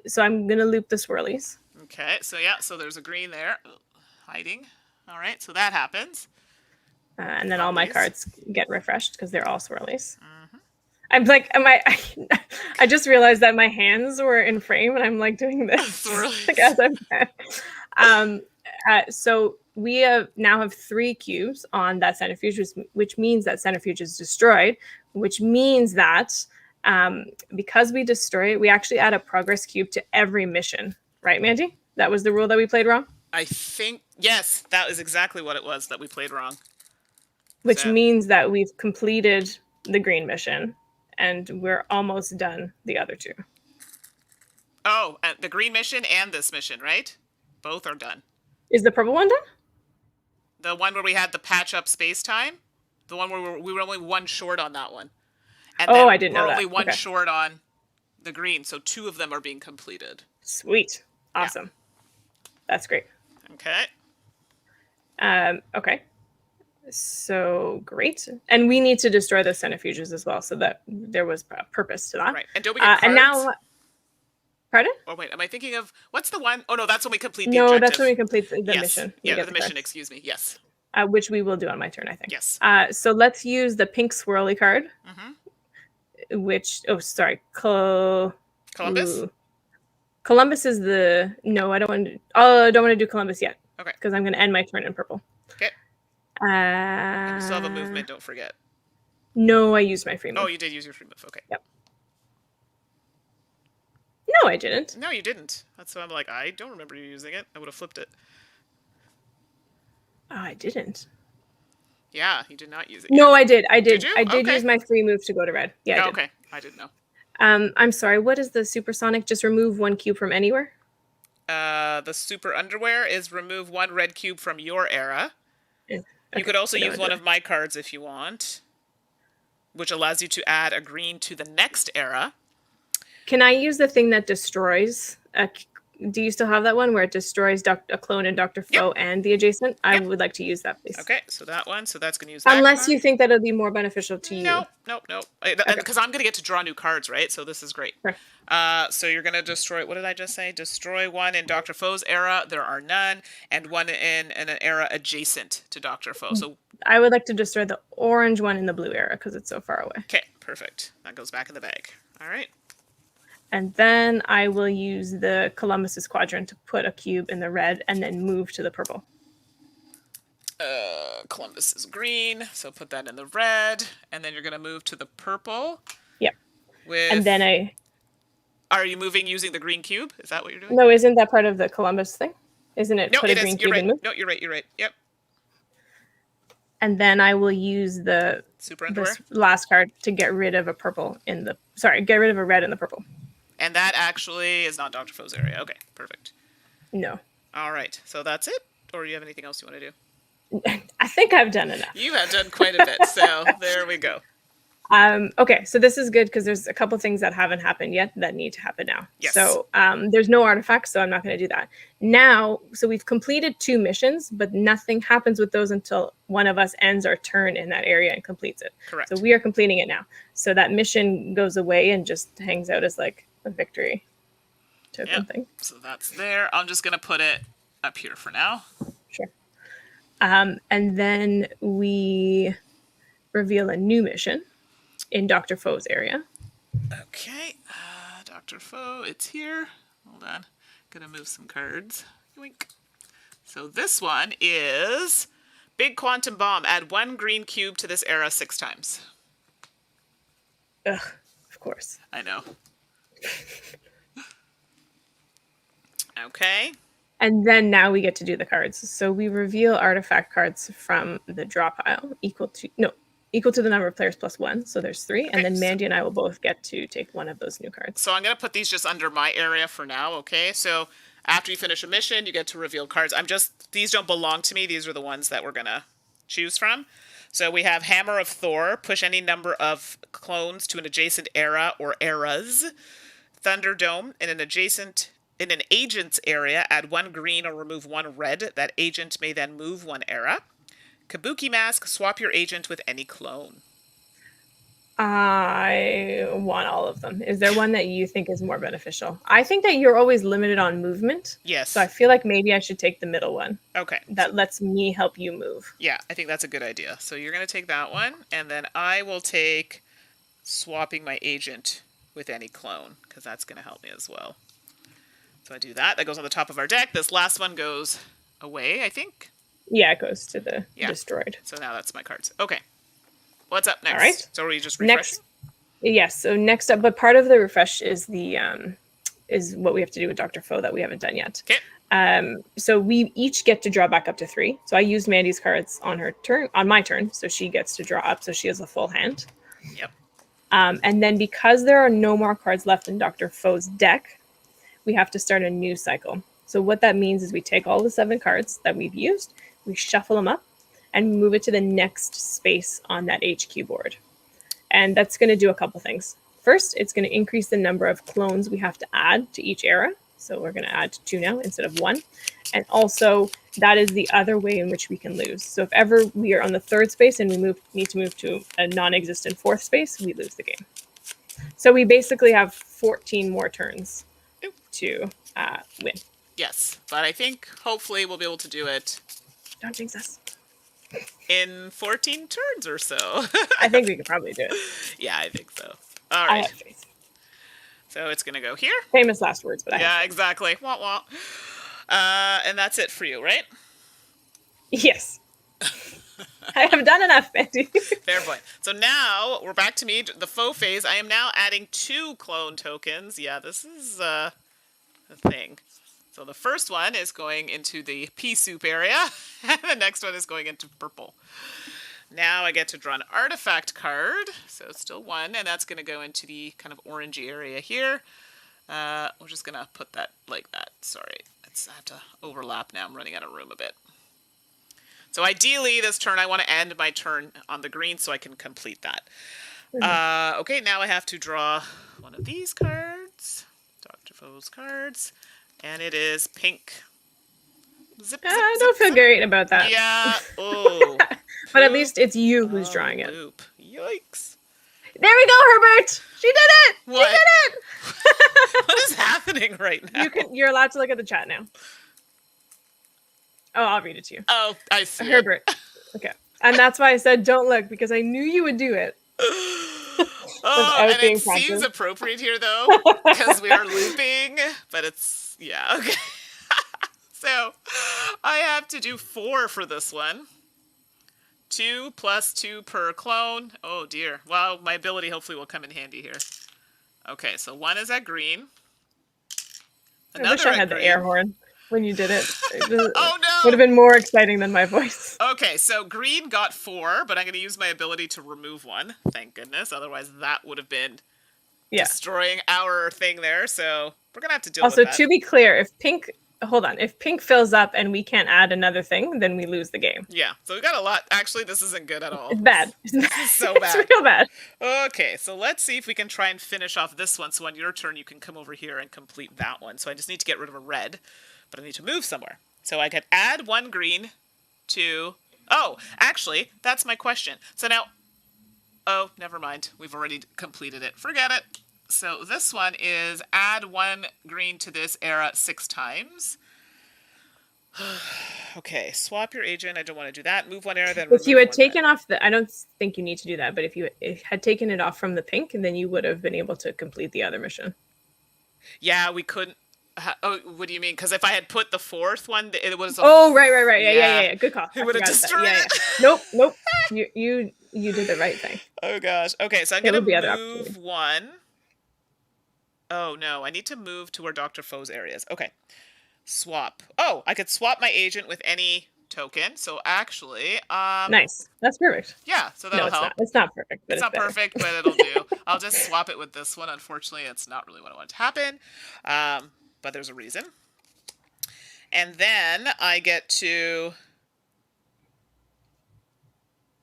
So I'm going to loop the swirlies. Okay. So, yeah. So there's a green there. Hiding. All right. So that happens. And then all my cards get refreshed because they're all swirlies. Mm-hmm. I'm like, I just realized that my hands were in frame and I'm like doing this. Like, as I'm so we now have 3 cubes on that centrifuge, which means that centrifuge is destroyed, which means that because we destroy it, we actually add a progress cube to every mission. Right, Mandi? That was the rule that we played wrong? I think, yes, that is exactly what it was that we played wrong. Which means that we've completed the green mission and we're almost done the other 2. Oh, the green mission and this mission, right? Both are done. Is the purple one done? The one where we had the patch up space time? The one where we were only 1 short on that one. And I didn't know that. We're only 1 short on the green, so 2 of them are being completed. Sweet. Awesome. Yeah. That's great. Okay. Okay. So great. And we need to destroy the centrifuges as well, so that there was a purpose to that. Right. And don't we get cards? And now Pardon? Or wait, am I thinking of what's the one? Oh no, that's when we complete the No, objective. that's when we complete the Yes. mission. We Yeah, get the mission. cards. Excuse me. Yes. Which we will do on my turn, I think. Yes. So let's use the pink swirly card, which Columbus. Ooh. Columbus is the no. I don't want to. Oh, I don't want to do Columbus yet. Okay. Because I'm going to end my turn in purple. Okay. And you still have a movement. Don't forget. No, I used my free move. Oh, you did use your free move. Okay. Yep. No, I didn't. No, you didn't. That's why I'm like, I don't remember you using it. I would have flipped it. Oh, I didn't. Yeah, you did not use it. No, I did. I did. Did you? I did Okay. use my free move to go to red. Yeah, I did. Okay. I didn't know. I'm sorry. What is the supersonic? Just remove 1 cube from anywhere? The super underwear is remove 1 red cube from your era. Yeah. You could also use one of my cards if you want, which allows you to add a green to the next era. Can I use the thing that destroys? Do you still have that one where it destroys a clone and Dr. Faux and the adjacent? I would like to use that, please. Okay, so that one. So that's going to use that Unless card. you think that it'll be more beneficial to you. Nope. Because I'm going to get to draw new cards, right? So this is great. Sure. So you're going to destroy, what did I just say? Destroy 1 in Dr. Faux's era. There are none. And 1 in an era adjacent to Dr. Faux. So I would like to destroy the orange one in the blue era because it's so far away. okay, perfect. That goes back in the bag. All right. And then I will use the Columbus's quadrant to put a cube in the red and then move to the purple. Columbus is green, so put that in the red. And then you're going to move to the purple. Yep. With... And then Are you moving using the green cube? Is that what you're doing? No, isn't that part of the Columbus thing? Isn't it? No, put it a green is. cube You're right. and move? No, you're right. You're right. Yep. And then I will use the super underwear. This last card to get rid of a purple in the. Sorry, get rid of a red in the purple. And that actually is not Dr. Faux's area. Okay, perfect. No. All right. So that's it? Or do you have anything else you want to do? I think I've done enough. You have done quite a bit. So there we go. Okay, so this is good because there's a couple things that haven't happened yet that need to happen now. Yes. So there's no artifacts, so I'm not going to do that. Now, so we've completed 2 missions, but nothing happens with those until one of us ends our turn in that area and completes it. Correct. So we are completing it now. So that mission goes away and just hangs out as like a victory token thing. So that's there. I'm just going to put it up here for now. Sure. And then we reveal a new mission in Dr. Faux's area. Okay. Dr. Faux, it's here. Hold on. Gonna move some cards. Yoink. So this one is Big Quantum Bomb. Add 1 green cube to this era 6 times. Ugh, of course. I know. Okay. And then now we get to do the cards. So we reveal artifact cards from the draw pile equal to the number of players plus 1. So there's 3. Okay, and then Mandi and I will both get to take one of those new cards. So I'm going to put these just under my area for now, okay? So after you finish a mission, you get to reveal cards. These don't belong to me. These are the ones that we're going to choose from. So we have Hammer of Thor. Push any number of clones to an adjacent era or eras. Thunderdome. In an agent's area, add 1 green or remove 1 red. That agent may then move 1 era. Kabuki Mask, swap your agent with any clone. I want all of them. Is there one that you think is more beneficial? I think that you're always limited on movement. Yes. So I feel like maybe I should take the middle one. Okay. That lets me help you move. Yeah, I think that's a good idea. So you're going to take that one, and then I will take swapping my agent with any clone, because that's going to help me as well. So I do that. That goes on the top of our deck. This last one goes away, I think. Yeah, it goes to the destroyed. So now that's my cards. Okay. What's up next? All right. So are we just refreshing? Yes. So next up, but part of the refresh is is what we have to do with Dr. Faux that we haven't done yet. Okay. So we each get to draw back up to 3. So I used Mandi's cards on my turn, so she gets to draw up, so she has a full hand. Yep. And then because there are no more cards left in Dr. Faux's deck, we have to start a new cycle. So what that means is we take all the 7 cards that we've used, we shuffle them up, and move it to the next space on that HQ board. And that's going to do a couple things. First, it's going to increase the number of clones we have to add to each era. So we're going to add 2 now instead of 1. And also, that is the other way in which we can lose. So if ever we are on the 3rd space and we need to move to a non-existent 4th space, we lose the game. So we basically have 14 more turns to win. Yes, but I think hopefully we'll be able to do it Don't jinx us. in 14 turns or so. I think we could probably do it. Yeah, I think so. All I right. have faith. So it's going to go here. Famous last words, but I have Yeah, faith. exactly. Wah, wah. And that's it for you, right? Yes. I have done enough, Mandi. Fair point. So now we're back to me, the faux phase. I am now adding 2 clone tokens. Yeah, this is a thing. So the first one is going into the pea soup area, and the next one is going into purple. Now I get to draw an artifact card, so it's still 1, and that's going to go into the kind of orangey area here. We're just going to put that like that. Sorry, I have to overlap now. I'm running out of room a bit. So ideally, this turn, I want to end my turn on the green so I can complete that. Okay, now I have to draw one of these cards, Dr. Faux cards, and it is pink. Zip, zip, I zip, don't feel zip. great about that. Yeah. Oh. But at least it's you who's drawing it. Poop. Yikes. There we go, Herbert. She did it. What? She did it. What is happening right now? You're allowed to look at the chat now. Oh, I'll read it to you. Oh, I see. Herbert. Okay. And that's why I said don't look, because I knew you would do it. Oh, I was and being it seems prompted. appropriate here, though, because we are looping, but it's, yeah, okay. So, I have to do 4 for this one. 2 plus 2 per clone. Oh, dear. Well, my ability hopefully will come in handy here. Okay, so 1 is at green. I wish I had the air horn when you did it. Oh, no! Would have been more exciting than my voice. Okay, so green got 4, but I'm going to use my ability to remove 1. Thank goodness. Otherwise, that would have been destroying our thing there. So we're going to have to deal with that. Also, to be clear, if pink fills up and we can't add another thing, then we lose the game. Yeah, so we got a lot. Actually, this isn't good at all. It's bad. This is so bad. It's real bad. Okay, so let's see if we can try and finish off this one. So on your turn, you can come over here and complete that one. So I just need to get rid of a red, but I need to move somewhere. So I can add 1 green to... Oh, actually, that's my question. So now... Oh, never mind. We've already completed it. Forget it. So this one is add 1 green to this era 6 times. Okay, swap your agent. I don't want to do that. Move 1 era, then if you had taken red. off the... I don't think you need to do that, but if you had taken it off from the pink, then you would have been able to complete the other mission. Yeah, we couldn't... Oh, what do you mean? Because if I had put the 4th one, it was... Oh, right. Yeah. Good call. It would have destroyed it. Nope. You did the right thing. Oh, gosh. Okay, so I'm going to move 1. Oh, no. I need to move to where Dr. Faux area is. Okay. Swap. Oh, I could swap my agent with any token. So actually... nice. That's perfect. Yeah, so that'll help. It's not perfect, but it's not better. perfect, but it'll do. I'll just swap it with this one. Unfortunately, it's not really what I want to happen. But there's a reason. And then I get to...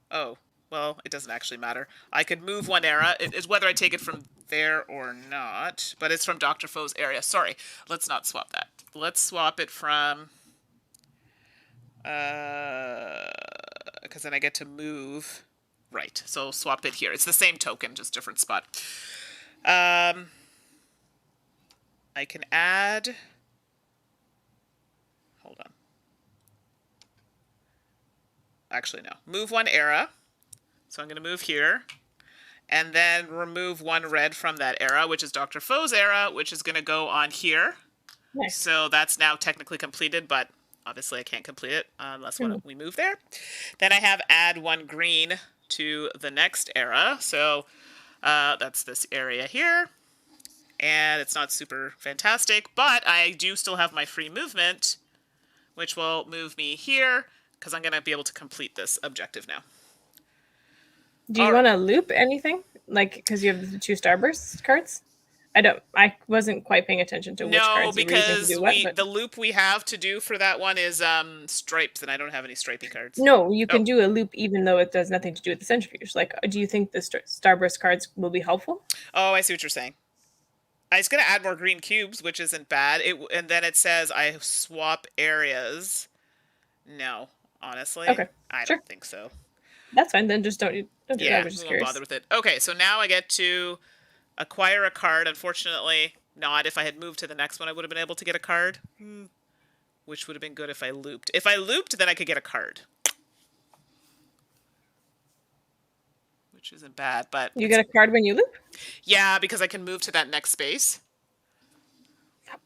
Oh, well, it doesn't actually matter. I could move 1 era. It's whether I take it from there or not. But it's from Dr. Faux area. Sorry, let's not swap that. Let's swap it from... Because then I get to move... Right, so swap it here. It's the same token, just different spot. I can add... Hold on. Actually, no. Move 1 era. So I'm going to move here. And then remove 1 red from that era, which is Dr. Faux era, which is going to go on here. Nice. So that's now technically completed, but obviously I can't complete it unless we move there. Then I have add 1 green to the next era. So that's this area here. And it's not super fantastic, but I do still have my free movement, which will move me here, because I'm going to be able to complete this objective now. Do you want to loop anything? Like, because you have the 2 Starburst cards? I wasn't quite paying attention to which cards you were using to do what. But... the loop we have to do for that one is stripes, and I don't have any stripy cards. No, you can do a loop even though it does nothing to do with the centrifuge. Like, do you think the Starburst cards will be helpful? Oh, I see what you're saying. I was going to add more green cubes, which isn't bad. And then it says I swap areas. No, honestly. Okay, I don't think so. That's fine. Then just don't do that. I was just won't curious. bother with it. Okay, so now I get to acquire a card. Unfortunately, Not if I had moved to the next one, I would have been able to get a card. Which would have been good if I looped. If I looped, then I could get a card. Which isn't bad, but... You get a card when you loop? Yeah, because I can move to that next space.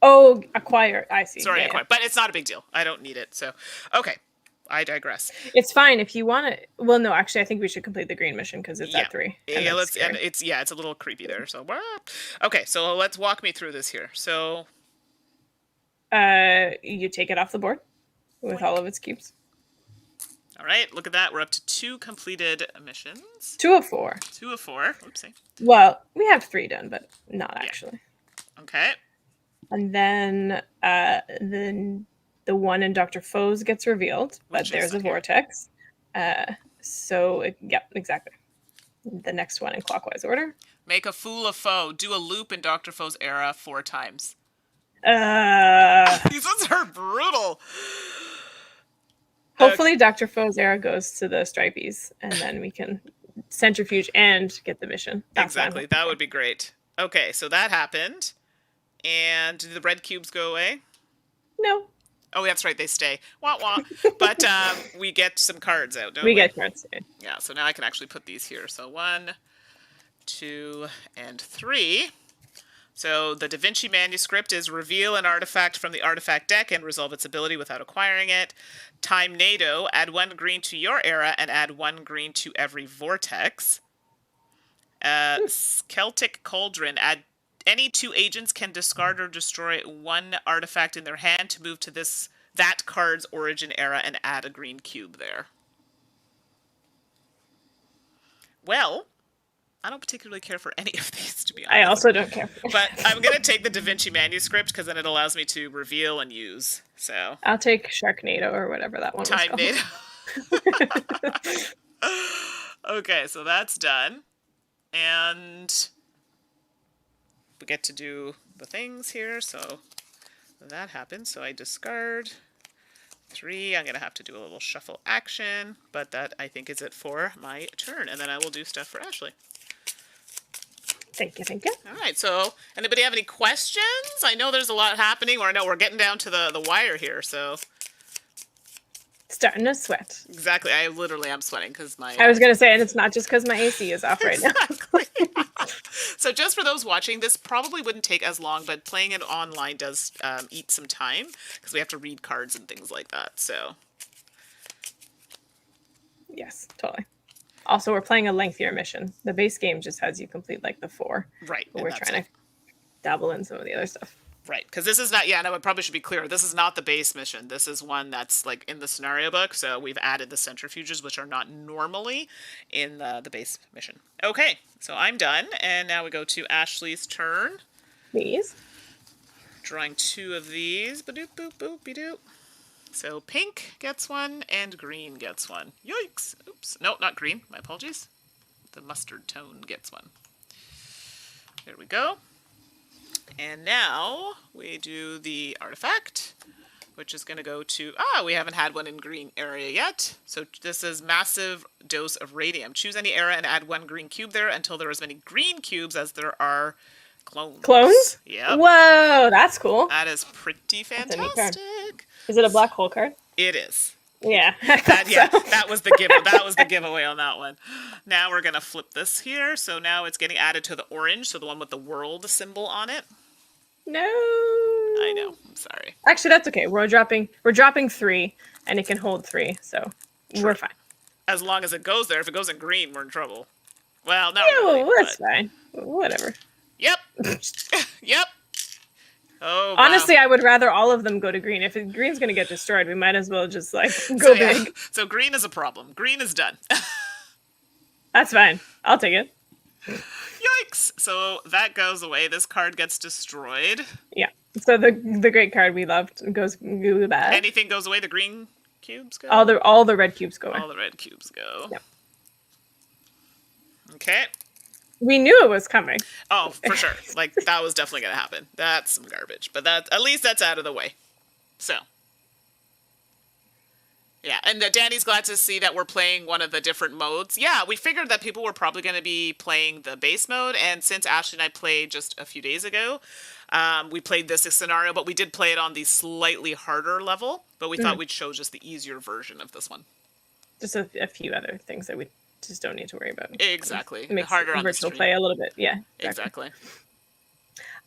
Oh, acquire. I see. Sorry, yeah, acquire. But it's not a big deal. I don't need it. So, okay. I digress. It's fine if you want to. Well, no, actually, I think we should complete the green mission because it's at 3. And Yeah, that's and it's a little creepy there. So, okay, so let's walk me through this here. So, you take it off the board with all of its cubes. All right, look at that. We're up to 2 completed missions. 2 of 4. 2 of 4. Oopsie. Well, we have 3 done, but not actually. Okay. And then the one in Dr. Foe's gets revealed, but there's a vortex. Yeah, exactly. The next one in clockwise order. Make a fool of Foe. Do a loop in Dr. Foe's era 4 times. These ones are brutal. Hopefully Dr. Foe's era goes to the stripies, and then we can centrifuge and get the mission. That's exactly. That would be great. Okay, so that happened. And do the red cubes go away? No. Oh, that's right. They stay. Wah, wah. But we get some cards out, don't we? We get cards. Yeah, so now I can actually put these here. So 1, 2, and 3. So the Da Vinci manuscript is reveal an artifact from the artifact deck and resolve its ability without acquiring it. Time NATO, add 1 green to your era and add 1 green to every vortex. Celtic Cauldron, add any 2 agents can discard or destroy 1 artifact in their hand to move to that card's origin era and add a green cube there. Well, I don't particularly care for any of these, to be honest. I also don't care. But I'm going to take the Da Vinci manuscript because then it allows me to reveal and use. So I'll take Sharknado or whatever that one was called. Time-Nado. Okay, so that's done. And we get to do the things here. So that happens. So I discard 3. I'm going to have to do a little shuffle action. But that, I think, is it for my turn. And then I will do stuff for Ashley. Thank you, thank you. All right, so anybody have any questions? I know there's a lot happening, or I know we're getting down to the wire here, so. Starting to sweat. Exactly, I literally am sweating because my... I was going to say, and it's not just because my AC is off right now. So just for those watching, this probably wouldn't take as long, but playing it online does eat some time because we have to read cards and things like that, so. Yes, totally. Also, we're playing a lengthier mission. The base game just has you complete like the 4. Right. But we're trying to dabble in some of the other stuff. Right, because this is not, no, it probably should be clear. This is not the base mission. This is one that's like in the scenario book, so we've added the centrifuges, which are not normally in the base mission. Okay, so I'm done, and now we go to Ashley's turn. Please. Drawing 2 of these. Ba-doop, boop, boop, be-doop. So pink gets 1, and green gets 1. Yikes! Oops. No, not green. My apologies. The mustard tone gets 1. There we go. And now we do the artifact, which is going to go to... we haven't had one in green area yet. So this is massive dose of radium. Choose any era and add 1 green cube there until there are as many green cubes as there are clones. Clones? Yep. Whoa, that's cool. That is pretty fantastic. Is it a black hole card? It is. Yeah. That was the giveaway on that one. Now we're gonna flip this here. So now it's getting added to the orange, so the one with the world symbol on it. No. I know. I'm sorry. Actually, that's okay. We're dropping 3, and it can hold 3, so we're fine. As long as it goes there. If it goes in green, we're in trouble. Well, no. No, that's fine. Whatever. Yep. Yep. Oh, honestly, wow. I would rather all of them go to green. If green's going to get destroyed, we might as well just go big. So green is a problem. Green is done. That's fine. I'll take it. Yikes! So that goes away. This card gets destroyed. Yeah. So the great card we loved goes bad. Anything goes away. The green cubes go. All the red cubes go away. All the red cubes go. Yep. Okay. We knew it was coming. Oh, for sure. Like, that was definitely going to happen. That's some garbage. But at least that's out of the way. So. Yeah, and Danny's glad to see that we're playing one of the different modes. Yeah, we figured that people were probably going to be playing the base mode, and since Ashley and I played just a few days ago, We played this scenario, but we did play it on the slightly harder level. But we thought we'd show just the easier version of this one. Just a few other things that we just don't need to worry about. Exactly. It makes harder on the virtual stream. play a little bit. Yeah. Exactly.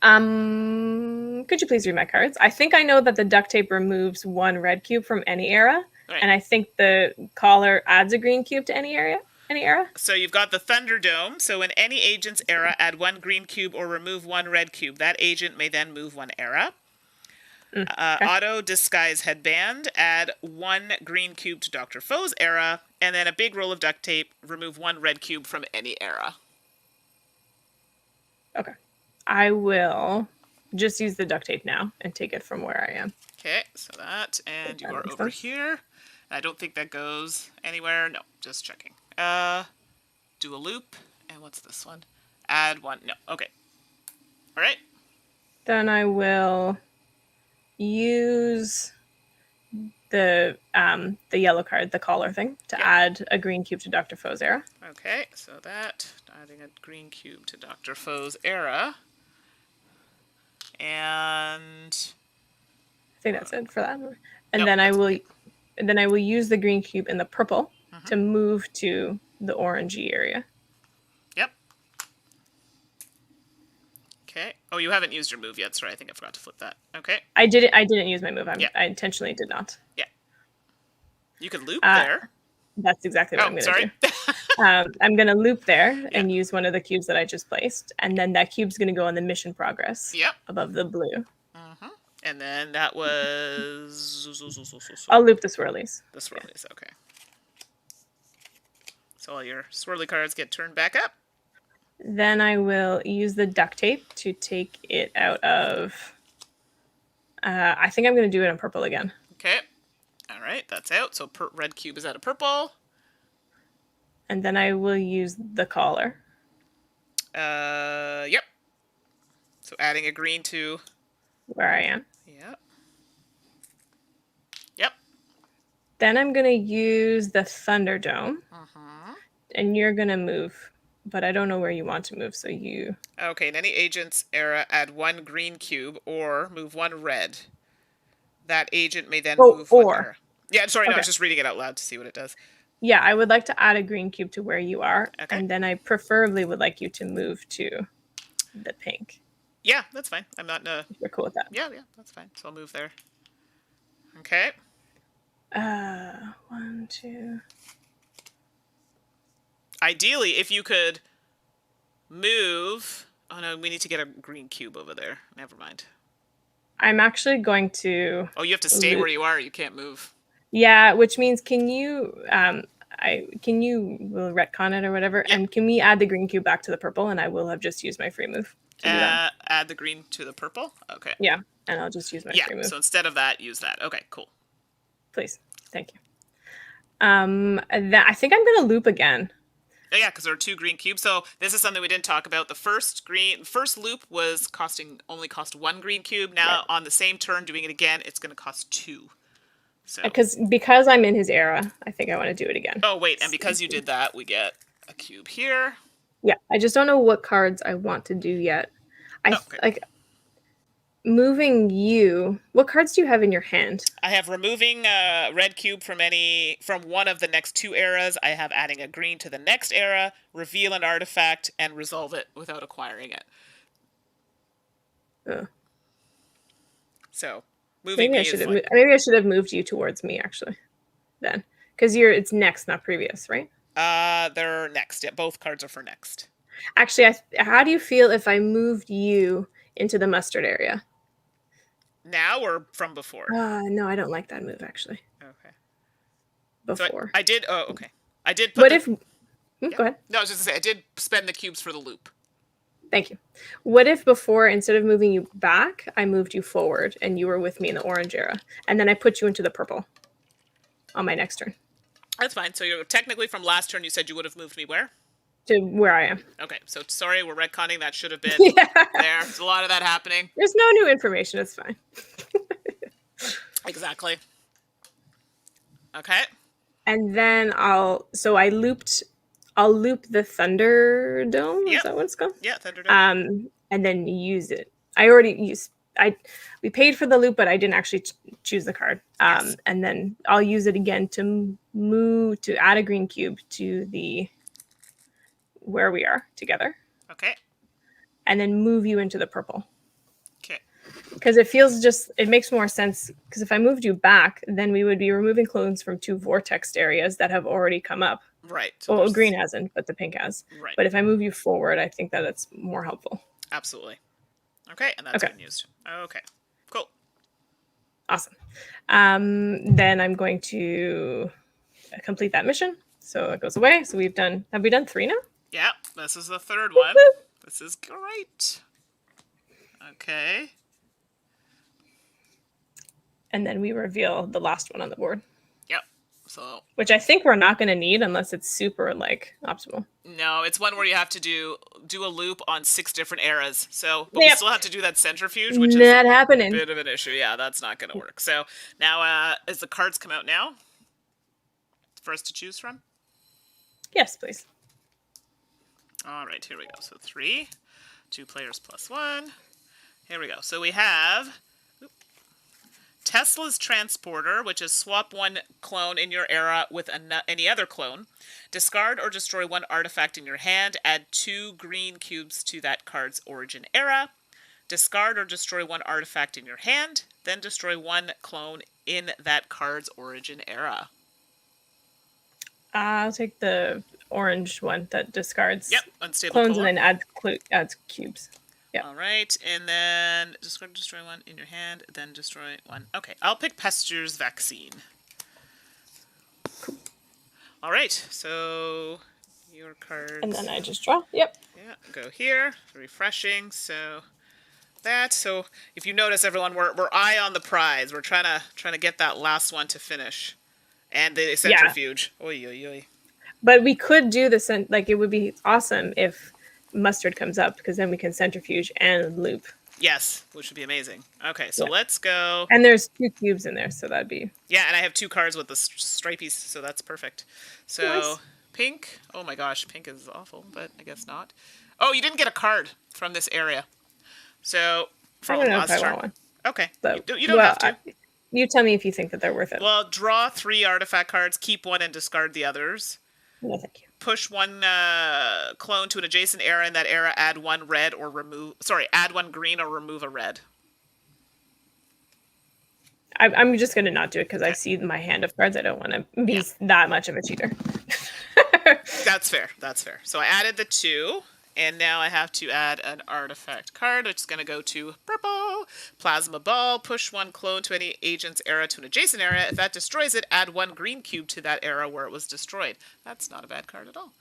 Could you please read my cards? I think I know that the duct tape removes one red cube from any era, Right. and I think the collar adds a green cube to any era. So you've got the Thunderdome. So in any agent's era, add one green cube or remove one red cube. That agent may then move one era. Okay. Auto Disguise Headband, add one green cube to Dr. Faux's era, and then a big roll of duct tape, remove one red cube from any era. Okay. I will just use the duct tape now and take it from where I am. Okay, so that, and you are over here. I don't think that goes anywhere. No, just checking. Do a loop, and what's this one? Add one. No, okay. All right. Then I will use the yellow card, the collar thing, to add a green cube to Dr. Faux's era. Okay, so that, adding a green cube to Dr. Faux's era. And I think that's it for that. And then I will use the green cube in the purple to move to the orangey area. Yep. Okay. Oh, you haven't used your move yet. Sorry, I think I forgot to flip that. Okay. I didn't use my move. I intentionally did not. Yeah. You could loop there. That's exactly what I'm going to do. Sorry. I'm going to loop there and use one of the cubes that I just placed. And then that cube's going to go on the mission progress above the blue. And then that was... I'll loop the swirlies. The swirlies, okay. So all your swirly cards get turned back up. Then I will use the duct tape to take it out of... I think I'm going to do it in purple again. Okay. All right, that's out. So red cube is out of purple. And then I will use the collar. Yep. So adding a green to... where I am. Yep. Yep. Then I'm going to use the Thunderdome. And you're going to move. But I don't know where you want to move, so you... Okay, in any agent's era, add one green cube or move one red. That agent may then move one era. Yeah, sorry, no, I was just reading it out loud to see what it does. Yeah, I would like to add a green cube to where you are, and then I preferably would like you to move to the pink. Yeah, that's fine. I'm not... If you're cool with that. Yeah, that's fine. So I'll move there. Okay. 1, 2... Ideally, if you could move... Oh, no, we need to get a green cube over there. Never mind. I'm actually going to... Oh, you have to stay where you are. You can't move. Yeah, which means can you... we'll retcon it or whatever, and can we add the green cube back to the purple, and I will have just used my free move. Add the green to the purple? Okay. Yeah, and I'll just use my free move. So instead of that, use that. Okay, cool. Please. Thank you. I think I'm going to loop again. Oh, yeah, because there are two green cubes. So this is something we didn't talk about. The first loop was only cost one green cube. Now on the same turn, doing it again, it's going to cost two. So because I'm in his era, I think I want to do it again. Oh wait, and because you did that, we get a cube here. Yeah, I just don't know what cards I want to do yet. Like moving you. What cards do you have in your hand? I have removing a red cube from one of the next two eras. I have adding a green to the next era, reveal an artifact, and resolve it without acquiring it. So moving maybe I should have moved you towards me actually, then, because it's next, not previous, right? They're next. Yeah, both cards are for next. Actually, how do you feel if I moved you into the mustard area? Now or from before? No, I don't like that move actually. Okay. Before. So I did. Oh, okay. I did. Go ahead. No, I was just gonna say I did spend the cubes for the loop. Thank you. What if before, instead of moving you back, I moved you forward and you were with me in the orange era, and then I put you into the purple on my next turn? That's fine. So you're technically from last turn. You said you would have moved me where? To where I am. Okay, so sorry, we're retconning. That should have been there. There's a lot of that happening. There's no new information. It's fine. Exactly. Okay. And then I'll loop the Thunderdome. Is that what it's called? Yeah, Thunderdome. And then use it I already used. We paid for the loop, but I didn't actually choose the card. Yes. And then I'll use it again to move to add a green cube to the where we are together, Okay. and then move you into the purple. Okay. Because it makes more sense. Because if I moved you back, then we would be removing clones from 2 vortex areas that have already come up. Right. So Well, green hasn't, but the pink has. Right. But if I move you forward, I think that it's more helpful. Absolutely. Okay, and that's been used. Okay. Cool. Awesome. Then I'm going to complete that mission. So it goes away. So have we done 3 now? Yeah, this is the 3rd one. This is great. Okay. And then we reveal the last one on the board. Yep. So. Which I think we're not going to need unless it's super optimal. No, it's one where you have to do a loop on 6 different eras. So, but we still have to do that centrifuge, which is a bit of an issue. Yeah, that's not going to work. So now, as the cards come out now for us to choose from? Yes, please. All right, here we go. So 3, 2 players plus 1. Here we go. So we have Tesla's Transporter, which is swap 1 clone in your era with any other clone. Discard or destroy 1 artifact in your hand. Add 2 green cubes to that card's origin era. Discard or destroy 1 artifact in your hand. Then destroy 1 clone in that card's origin era. I'll take the orange one that discards unstable clones and then adds cubes. Yeah. All right, and then discard, destroy 1 in your hand, then destroy 1. Okay, I'll pick Pasteur's Vaccine. Cool. All right, so your cards. And then I just draw. Yep. Yeah, go here. Refreshing. So that. So if you notice, everyone, we're eye on the prize. We're trying to get that last one to finish, and the centrifuge. Yeah. Oy oy oy. But we could do this, it would be awesome if Mustard comes up, because then we can centrifuge and loop. Yes, which would be amazing. Okay, so let's go. And there's 2 cubes in there, so that'd be... Yeah, and I have 2 cards with the stripies, so that's perfect. So, nice. Pink. Oh my gosh, pink is awful, but I guess not. Oh, you didn't get a card from this area. So, from last turn. One. Okay, so, you don't have to. You tell me if you think that they're worth it. Well, draw 3 artifact cards, keep 1 and discard the others. No, thank you. Push 1 clone to an adjacent era. In that era, add 1 red or add 1 green or remove a red. I'm just going to not do it because I see my hand of cards. I don't want to be that much of a cheater. That's fair. That's fair. So I added the 2, and now I have to add an artifact card, which is going to go to purple. Plasma Ball. Push 1 clone to any agent's era to an adjacent area. If that destroys it, add 1 green cube to that era where it was destroyed. That's not a bad card at all.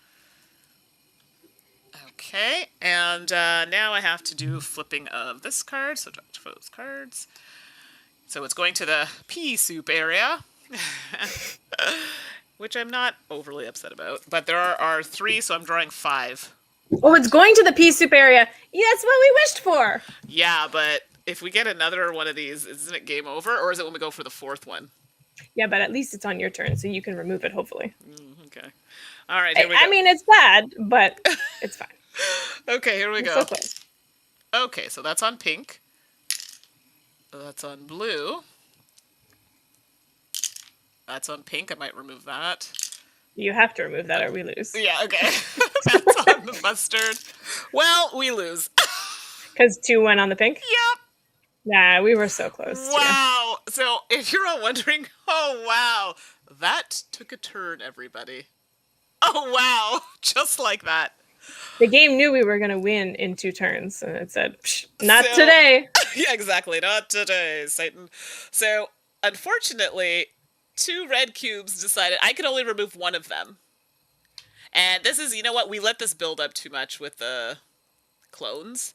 Okay, and now I have to do flipping of this card. So drop those cards. So it's going to the pea soup area, which I'm not overly upset about. But there are 3, so I'm drawing 5. Oh, it's going to the pea soup area. Yeah, that's what we wished for. Yeah, but if we get another one of these, isn't it game over? Or is it when we go for the 4th one? Yeah, but at least it's on your turn, so you can remove it, hopefully. Okay. All right, here we go. I mean, it's bad, but it's fine. Okay, here we go. So close. Okay, so that's on pink. That's on blue. That's on pink. I might remove that. You have to remove that or we lose. Yeah, okay. That's on the mustard. Well, we lose. Because 2 went on the pink? Yep. Nah, we were so close. Wow. So if you're all wondering, oh, wow, that took a turn, everybody. Oh, wow. Just like that. The game knew we were going to win in 2 turns, and it said, not today. Yeah, exactly. Not today, Satan. So, unfortunately, 2 red cubes decided I could only remove 1 of them. And this is, you know what, we let this build up too much with the clones.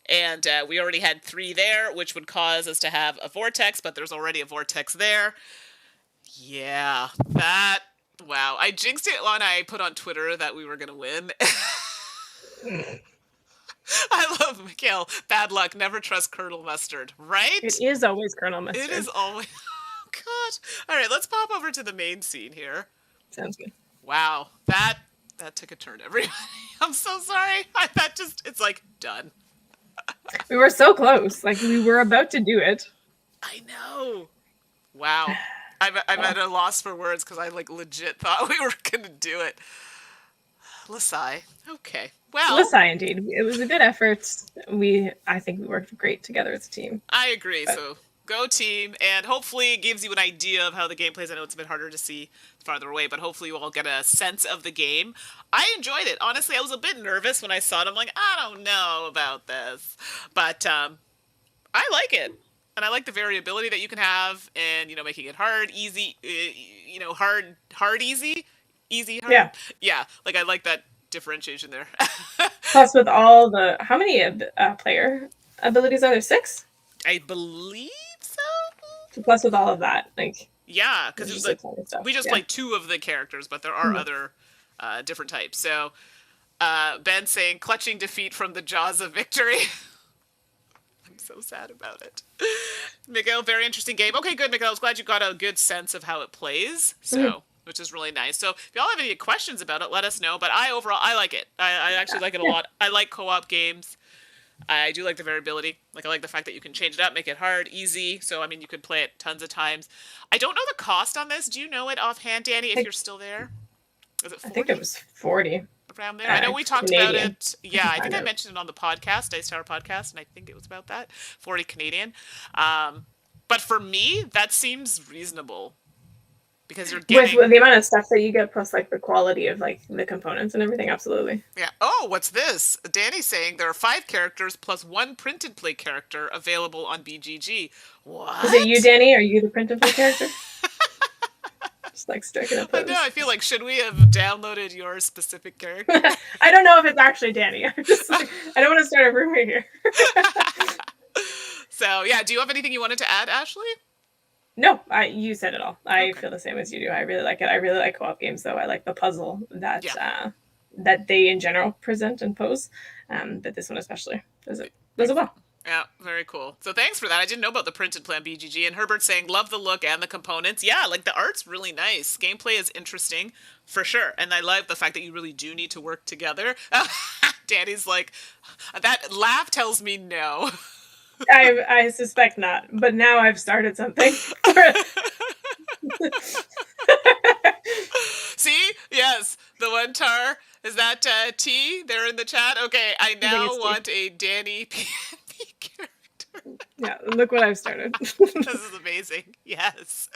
And we already had 3 there, which would cause us to have a vortex, but there's already a vortex there. Yeah, that... Wow, I jinxed it when I put on Twitter that we were going to win. I love Mikhail. Bad luck. Never trust Colonel Mustard, right? It is always Colonel Mustard. It is always... Oh, God. All right, let's pop over to the main scene here. Sounds good. Wow, that took a turn, everybody. I'm so sorry. It's like, done. We were so close. Like, we were about to do it. I know. Wow. I'm Oh. at a loss for words because I like legit thought we were gonna do it. Lasai. Okay. Well, Lasai, indeed. It was a good effort. I think we worked great together as a team. I agree. But So go team, and hopefully it gives you an idea of how the game plays. I know it's a bit harder to see farther away, but hopefully you all get a sense of the game. I enjoyed it. Honestly, I was a bit nervous when I saw it. I'm like, I don't know about this, but I like it. And I like the variability that you can have, and making it hard, easy, hard, easy, easy, hard. yeah. Yeah, like I like that differentiation there. Plus, with all the how many player abilities are there? 6. I believe so. So plus, with all of that, like, Yeah, because there's it was just a like ton of stuff. we just Yeah. played 2 of the characters, but there are Mhm. other different types. So Ben saying clutching defeat from the jaws of victory. I'm so sad about it. Miguel, very interesting game. Okay, good, Miguel. I was glad you got a good sense of how it plays. Mhm. So, which is really nice. So, if y'all have any questions about it, let us know. But overall, I like it. I actually like it a Yeah. lot. I like co-op games. I do like the variability. Like I like the fact that you can change it up, make it hard, easy. So I mean, you could play it tons of times. I don't know the cost on this. Do you know it offhand, Danny? If you're still there, is it I think it 40 was 40 around there? I know we talked about Canadian. it. I Yeah, can I think find I it. mentioned it on the podcast, Dice Tower podcast, and I think it was about that 40 Canadian. But for me, that seems reasonable because you're With getting. the amount of stuff that you get, plus like the quality of like the components and everything, absolutely. Yeah. Oh, what's this? Danny's saying there are 5 characters plus 1 print and play character available on BGG. Is it you, What? Danny? Are you the print and play character? Just like striking a I know. pose. I feel like should we have downloaded your specific character? I don't know if it's actually Danny. I'm just like, I don't want to start a rumor here. So yeah, do you have anything you wanted to add, Ashley? No, you said it all. I Okay. feel the same as you do. I really like it. I really like co-op games, though. I like the puzzle Yeah. that they in general present and pose, but this one especially does it well. Yeah, very cool. So thanks for that. I didn't know about the printed plan BGG. And Herbert saying, love the look and the components. Yeah, like the art's really nice. Gameplay is interesting, for sure. And I love the fact that you really do need to work together. Danny's like, that laugh tells me no. I suspect not, but now I've started something. See? Yes. The one tar. Is that T? They're in the chat. Okay, I now want a Danny PNP character. Yeah, look what I've started. This is amazing. Yes.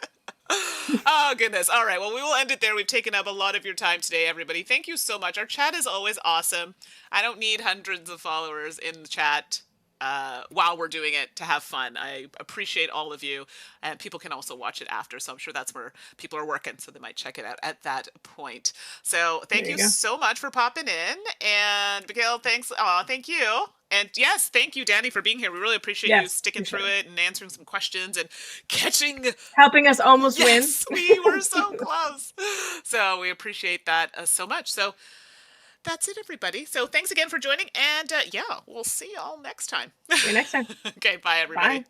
Oh, goodness. All right. Well, we will end it there. We've taken up a lot of your time today, everybody. Thank you so much. Our chat is always awesome. I don't need hundreds of followers in the chat while we're doing it to have fun. I appreciate all of you. And people can also watch it after. So I'm sure that's where people are working. So they might check it out at that point. So thank you so much for popping in. And Miguel, thanks. Thank you. And yes, thank you, Danny, for being here. We really appreciate you sticking through it and answering some questions and helping us almost win. Yes, we were so close. So we appreciate that so much. So that's it, everybody. So thanks again for joining. And yeah, we'll see y'all next time. See you next time. Okay, bye, everybody. Bye.